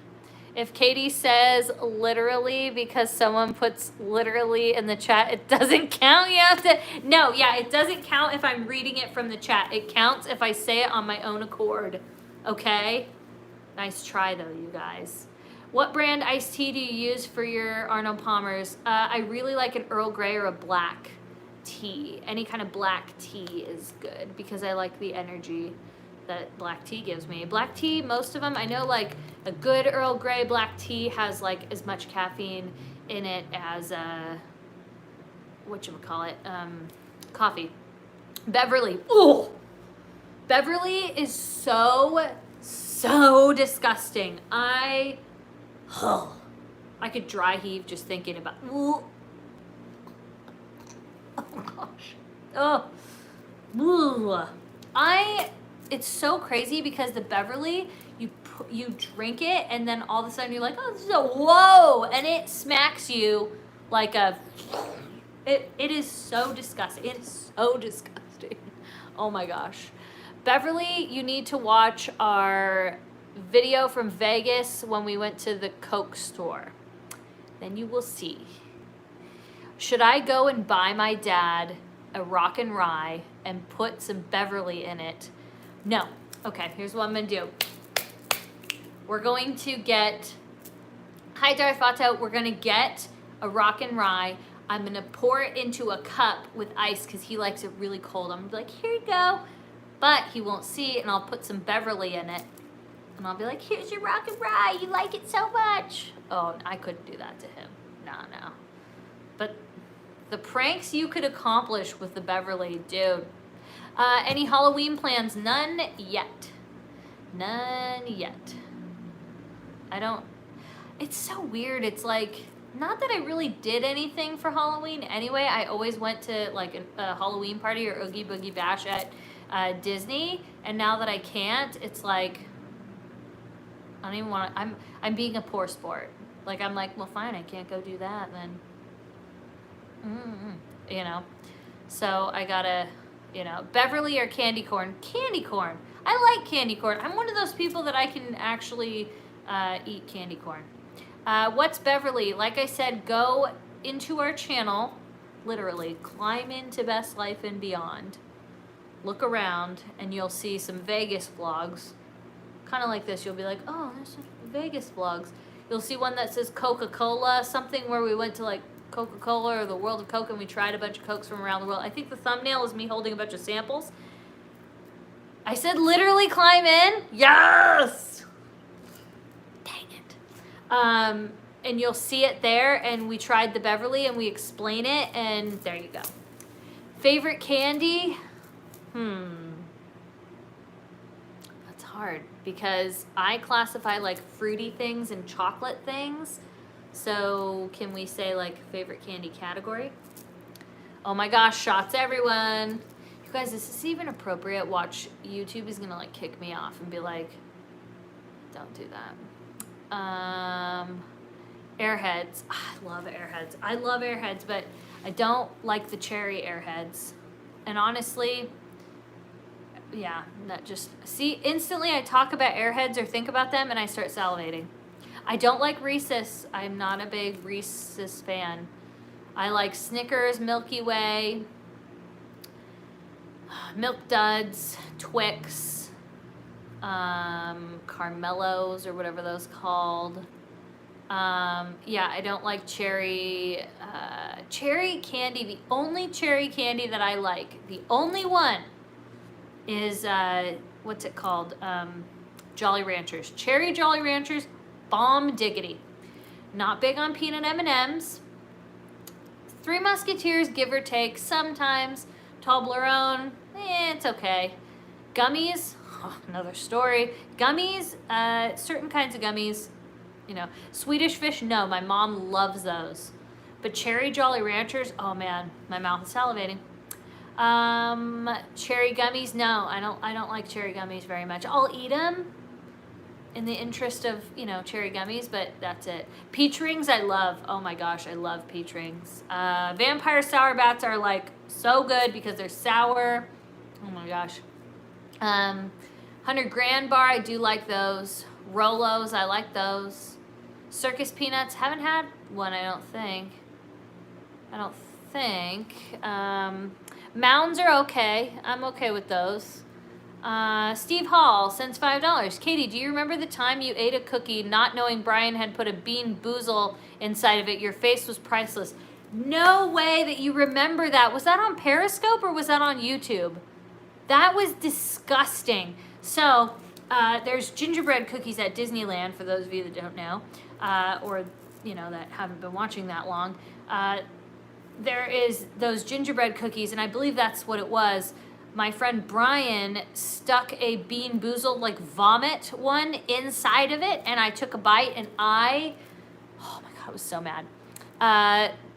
If Katie says literally because someone puts literally in the chat, it doesn't count. You have to, no, yeah, it doesn't count if I'm reading it from the chat. It counts if I say it on my own accord, okay? Nice try though, you guys. What brand iced tea do you use for your Arnold Palmers? I really like an Earl Grey or a black tea. Any kind of black tea is good because I like the energy that black tea gives me. Black tea, most of them, I know like a good Earl Grey black tea has like as much caffeine in it as whatchamacallit, coffee. Beverly, ooh! Beverly is so disgusting. I could dry heave just thinking about, ooh. Oh gosh. Oh. It's so crazy because the Beverly, you drink it and then all of a sudden you're like, oh, this is a whoa, and it smacks you like a. It is so disgusting. It is so disgusting. Oh my gosh, Beverly, you need to watch our video from Vegas when we went to the Coke store. then you will see. Should I go and buy my dad a rock and rye and put some Beverly in it? No. Okay, here's what I'm going to do. We're going to get, hi Darth Vato, we're going to get a rock and rye. I'm going to pour it into a cup with ice because he likes it really cold. I'm going to be like, here you go. But he won't see it, and I'll put some Beverly in it. And I'll be like, here's your rock and rye. You like it so much. Oh, I couldn't do that to him. No. But the pranks you could accomplish with the Beverly, dude. Any Halloween plans? None yet. None yet. I don't, it's so weird. It's like, not that I really did anything for Halloween anyway. I always went to like a Halloween party or Oogie Boogie Bash at Disney. And now that I can't, it's like, I don't even want to, I'm being a poor sport. Like, I'm like, well, fine, I can't go do that then. You know, so I gotta, you know, Beverly or candy corn? Candy corn. I like candy corn. I'm one of those people that I can actually eat candy corn. What's Beverly? Like I said, go into our channel, literally, climb into Best Life and Beyond, look around, and you'll see some Vegas vlogs. Kind of like this. You'll be like, oh, there's some Vegas vlogs. You'll see one that says Coca-Cola, something where we went to like Coca-Cola or the World of Coke and we tried a bunch of Cokes from around the world. I think the thumbnail is me holding a bunch of samples. I said literally climb in. Yes! Dang it. And you'll see it there, and we tried the Beverly and we explain it, and there you go. Favorite candy? That's hard because I classify like fruity things and chocolate things. So can we say like favorite candy category? Oh my gosh, shots everyone. You guys, is this even appropriate? Watch, YouTube is gonna like kick me off and be like, don't do that. Airheads. I love Airheads. I love Airheads, but I don't like the cherry Airheads. And honestly, yeah, that just, see, instantly I talk about Airheads or think about them and I start salivating. I don't like Reese's. I'm not a big Reese's fan. I like Snickers, Milky Way, Milk Duds, Twix, Carmelos or whatever those called. Yeah, I don't like cherry candy. The only cherry candy that I like, the only one is, what's it called? Jolly Ranchers. Cherry Jolly Ranchers. Bomb diggity. Not big on peanut M&Ms. Three Musketeers, give or take, sometimes. Toblerone, it's okay. Gummies, another story. Gummies, certain kinds of gummies, you know. Swedish Fish, no, my mom loves those. But cherry Jolly Ranchers, oh man, my mouth is salivating. Cherry gummies, no, I don't like cherry gummies very much. I'll eat them in the interest of, you know, cherry gummies, but that's it. Peach rings, I love. Oh my gosh, I love peach rings. Vampire Sour Bats are like so good because they're sour. Oh my gosh. 100 Grand Bar, I do like those. Rolos, I like those. Circus Peanuts, haven't had one, I don't think. Mounds are okay. I'm okay with those. Steve Hall sends $5. Katie, do you remember the time you ate a cookie not knowing Brian had put a Bean Boozle inside of it? Your face was priceless. No way that you remember that. Was that on Periscope or was that on YouTube? That was disgusting. So, there's gingerbread cookies at Disneyland, for those of you that don't know, or, you know, that haven't been watching that long. There is those gingerbread cookies, and I believe that's what it was. My friend Brian stuck a Bean Boozled, like, vomit one inside of it, and I took a bite, and oh my God, I was so mad.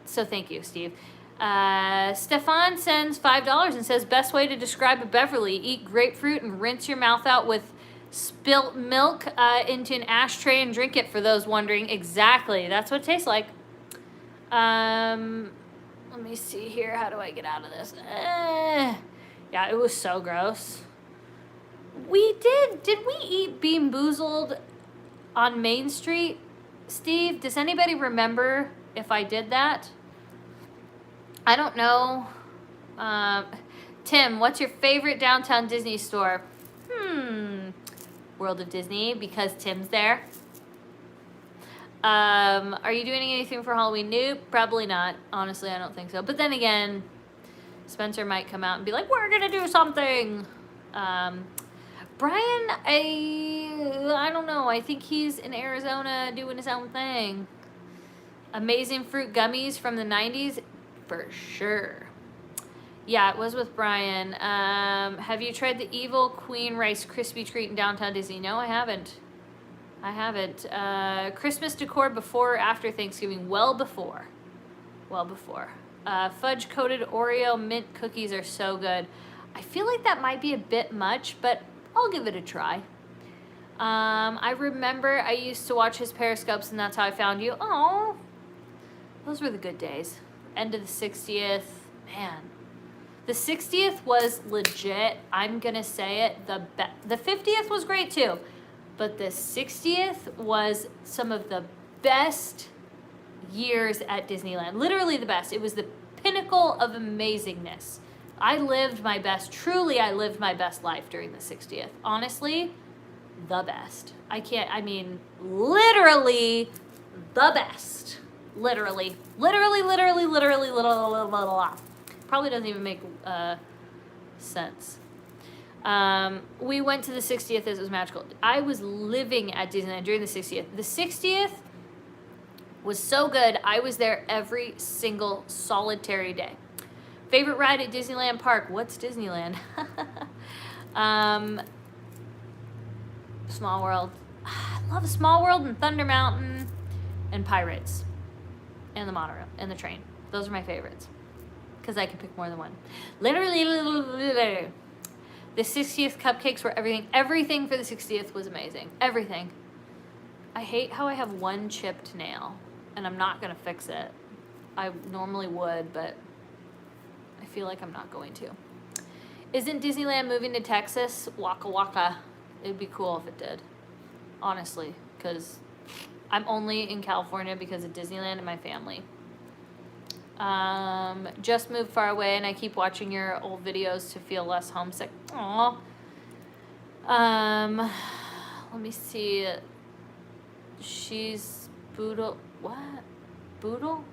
So thank you, Steve. Stefan sends $5 and says, best way to describe a Beverly, eat grapefruit and rinse your mouth out with spilt milk into an ashtray and drink it, for those wondering. Exactly, that's what it tastes like. Let me see here, how do I get out of this? Yeah, it was so gross. Did we eat Bean Boozled on Main Street Steve, does anybody remember if I did that? I don't know. Tim, what's your favorite downtown Disney store? World of Disney, because Tim's there. Are you doing anything for Halloween? Nope, probably not. Honestly, I don't think so. But then again, Spencer might come out and be like, we're gonna do something. Brian, I don't know. I think he's in Arizona doing his own thing. Amazing fruit gummies from the 90s? For sure. Yeah, it was with Brian. Have you tried the Evil Queen Rice Krispie Treat in downtown Disney? No, I haven't. I haven't. Christmas decor before or after Thanksgiving? Well before. Well before. Fudge-coated Oreo mint cookies are so good. I feel like that might be a bit much, but I'll give it a try. I remember I used to watch his Periscopes, and that's how I found you. Oh, those were the good days. End of the 60th. Man. The 60th was legit. I'm going to say it. The 50th was great too. But the 60th was some of the best years at Disneyland. Literally the best. It was the pinnacle of amazingness. I lived my best, truly I lived my best life during the 60th. Honestly, the best. Literally the best. Literally. Probably doesn't even make sense. We went to the 60th. It was magical. I was living at Disneyland during the 60th. The 60th was so good. I was there every single solitary day. Favorite ride at Disneyland Park? What's Disneyland? Small World. I love Small World and Thunder Mountain and Pirates and the monorail and the train. Those are my favorites because I can pick more than one. Literally, the 60th cupcakes were everything. Everything for the 60th was amazing. Everything. I hate how I have one chipped nail, and I'm not going to fix it. I normally would, but I feel like I'm not going to. Isn't Disneyland moving to Texas? Waka waka. It'd be cool if it did. Honestly, because I'm only in California because of Disneyland and my family. Just moved far away, and I keep watching your old videos to feel less homesick. Aww. Let me see. She's Boodle. What? Boodle?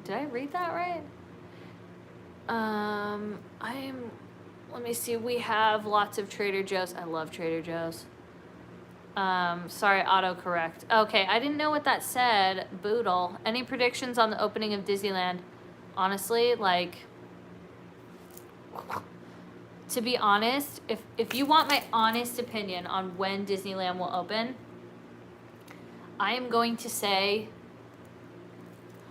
Did I read that right? Let me see. We have lots of Trader Joe's. I love Trader Joe's. Sorry, autocorrect. Okay, I didn't know what that said. Boodle. Any predictions on the opening of Disneyland? Honestly, to be honest, if you want my honest opinion on when Disneyland will open, I am going to say,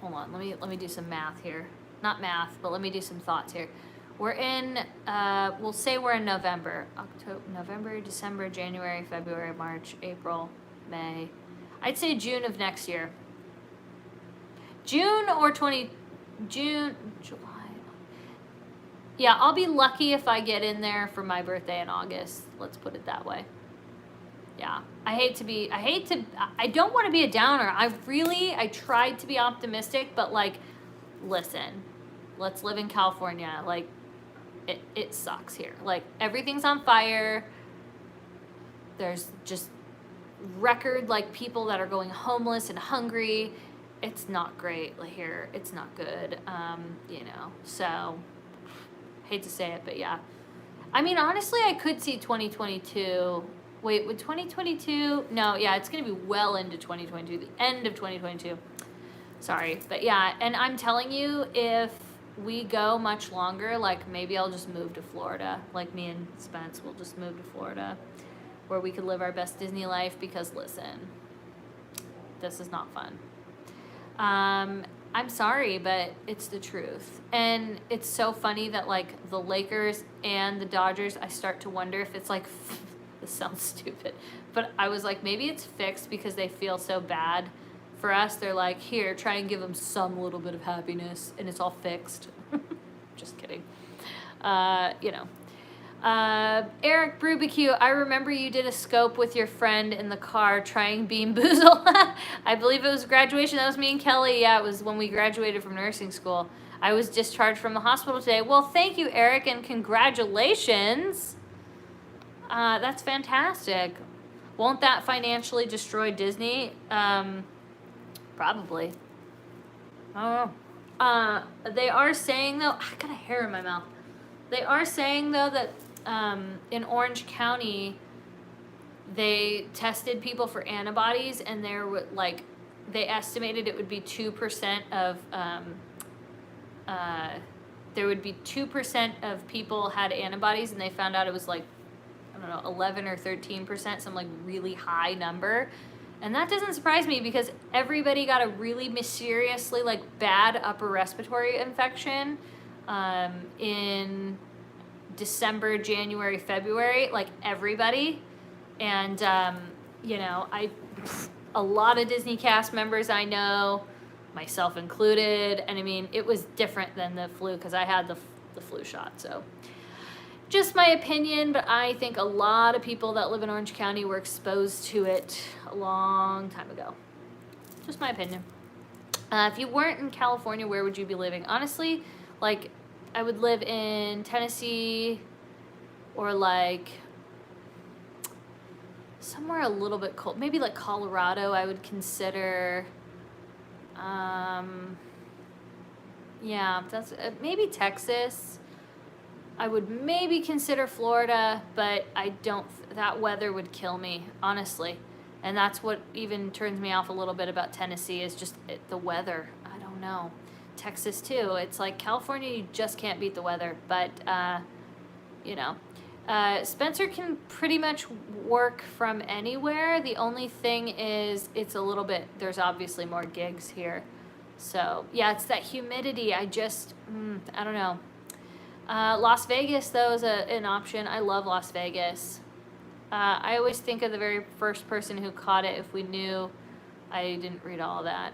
hold on, let me do some math here. Not math, but let me do some thoughts here. We're in, we'll say we're in November. November, December, January, February, March, April, May. I'd say June of next year. June, July. Yeah, I'll be lucky if I get in there for my birthday in August. Let's put it that way. Yeah, I don't want to be a downer. I tried to be optimistic, but listen, let's live in California. It sucks here. Everything's on fire. There's just record people that are going homeless and hungry. It's not great here. It's not good. So hate to say it, but yeah. Honestly, I could see 2022. Wait, would 2022? No, yeah, it's going to be well into 2022, the end of 2022. Sorry, but yeah, and I'm telling you, if we go much longer, maybe I'll just move to Florida. Me and Spence will just move to Florida, where we could live our best Disney life, because listen, this is not fun. I'm sorry, but it's the truth. And it's so funny that the Lakers and the Dodgers, I start to wonder if it's this sounds stupid, but I was maybe it's fixed because they feel so bad for us. They're here, try and give them some little bit of happiness, and it's all fixed. Just kidding. Eric Brubicue, I remember you did a scope with your friend in the car trying Bean Boozle. I believe it was graduation. That was me and Kelly. Yeah, it was when we graduated from nursing school. I was discharged from the hospital today. Well, thank you, Eric, and congratulations. That's fantastic. Won't that financially destroy Disney? Probably. I don't know. They are saying, though, I got a hair in my mouth. They are saying, though, that in Orange County, they tested people for antibodies, and they estimated it would be 2% of, there would be 2% of people had antibodies, and they found out it was like, I don't know, 11 or 13%, some like really high number. And that doesn't surprise me because everybody got a really mysteriously like bad upper respiratory infection in December, January, February, like everybody. And, you know, a lot of Disney cast members I know, myself included. And I mean, it was different than the flu because I had the flu shot. So just my opinion, but I think a lot of people that live in Orange County were exposed to it a long time ago. Just my opinion. If you weren't in California, where would you be living? Honestly, like, I would live in Tennessee or like somewhere a little bit cold. Maybe like Colorado I would consider. Yeah, that's maybe Texas. I would maybe consider Florida, but I don't, that weather would kill me, honestly. And that's what even turns me off a little bit about Tennessee is just the weather. I don't know. Texas too. It's like California, you just can't beat the weather. But, you know, Spencer can pretty much work from anywhere. The only thing is it's a little bit, there's obviously more gigs here. So, yeah, it's that humidity. I just, I don't know. Las Vegas, though, is an option. I love Las Vegas. I always think of the very first person who caught it if we knew. I didn't read all that.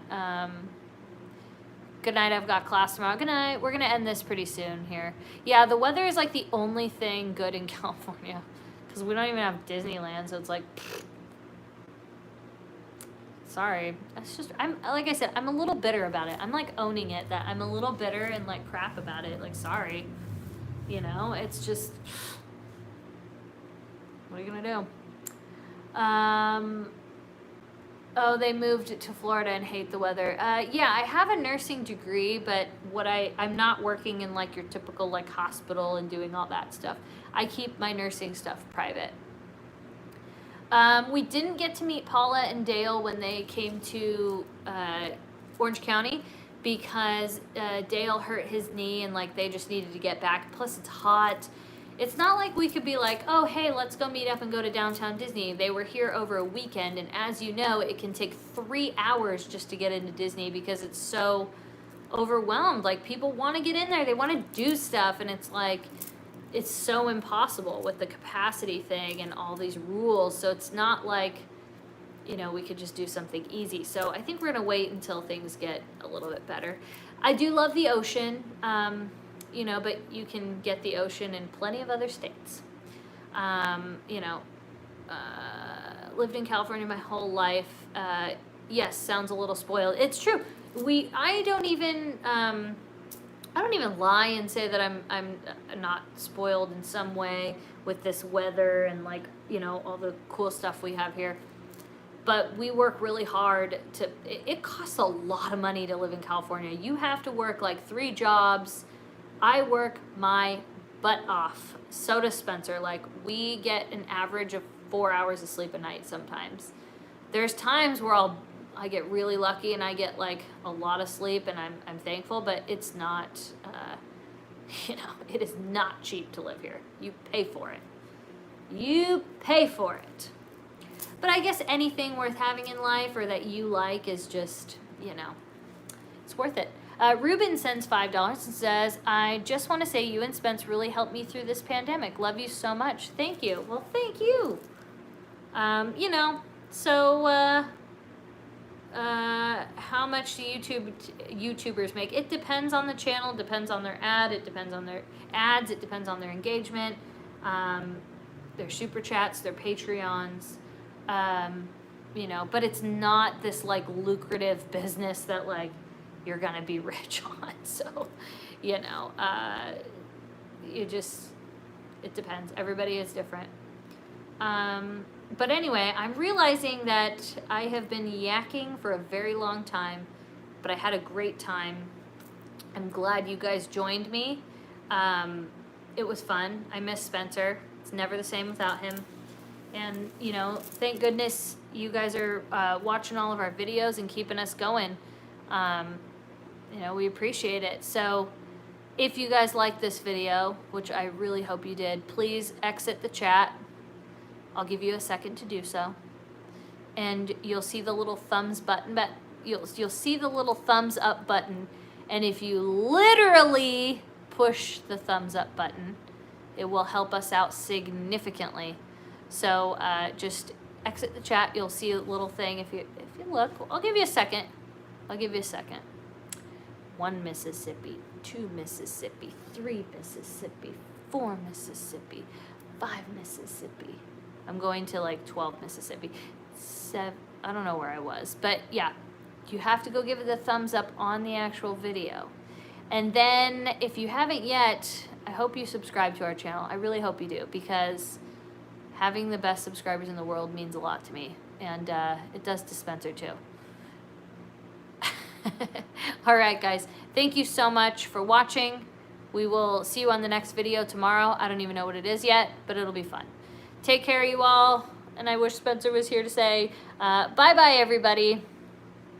Good night, I've got class tomorrow. Good night. We're going to end this pretty soon here. Yeah, the weather is like the only thing good in California because we don't even have Disneyland, so it's like, sorry. That's just, like I said, I'm a little bitter about it. I'm like owning it that I'm a little bitter and like crap about it. Like, sorry. You know, it's just, what are you gonna do? Oh, they moved to Florida and hate the weather. Yeah, I have a nursing degree, but I'm not working in like your typical like hospital and doing all that stuff. I keep my nursing stuff private. We didn't get to meet Paula and Dale when they came to Orange County, because Dale hurt his knee and like they just needed to get back. Plus it's hot. It's not like we could be like, oh, hey, let's go meet up and go to downtown Disney. They were here over a weekend, and as you know, it can take 3 hours just to get into Disney because it's so overwhelmed. Like, people want to get in there. They want to do stuff, and it's like, it's so impossible with the capacity thing and all these rules. So it's not like, you know, we could just do something easy. So I think we're going to wait until things get a little bit better. I do love the ocean. You know, but you can get the ocean in plenty of other states. You know, lived in California my whole life. Yes, sounds a little spoiled. It's true. I don't even lie and say that I'm not spoiled in some way with this weather and like, you know, all the cool stuff we have here. But we work really hard it costs a lot of money to live in California. You have to work like 3 jobs. I work my butt off. So does Spencer. Like, we get an average of 4 hours of sleep a night sometimes. There's times where I get really lucky and I get like a lot of sleep, and I'm thankful, but it's not, you know, it is not cheap to live here. You pay for it. You pay for it. But I guess anything worth having in life or that you like is just, you know, it's worth it. Ruben sends $5 and says, I just want to say you and Spence really helped me through this pandemic. Love you so much. Thank you. Well, thank you. You know, so how much do YouTubers make? It depends on the channel, depends on their ad, it depends on their ads, it depends on their engagement. Their super chats, their Patreons, you know, but it's not this like lucrative business that like you're gonna be rich on. So, you know, it depends. Everybody is different. But anyway, I'm realizing that I have been yakking for a very long time, but I had a great time. I'm glad you guys joined me. It was fun. I miss Spencer. It's never the same without him. And, you know, thank goodness you guys are watching all of our videos and keeping us going. You know, we appreciate it. So if you guys like this video, which I really hope you did, please exit the chat. I'll give you a second to do so. And you'll see the little thumbs button, but you'll see the little thumbs up button. And if you literally push the thumbs up button, it will help us out significantly. So just exit the chat. You'll see a little thing. If you look, I'll give you a second. 1 Mississippi, 2 Mississippi, 3 Mississippi, 4 Mississippi, 5 Mississippi. I'm going to like 12 Mississippi. 7, I don't know where I was, but yeah, you have to go give it the thumbs up on the actual video. And then if you haven't yet, I hope you subscribe to our channel. I really hope you do, because having the best subscribers in the world means a lot to me, and it does to Spencer too. All right, guys, thank you so much for watching. We will see you on the next video tomorrow. I don't even know what it is yet, but it'll be fun. Take care, you all, and I wish Spencer was here to say bye-bye, everybody.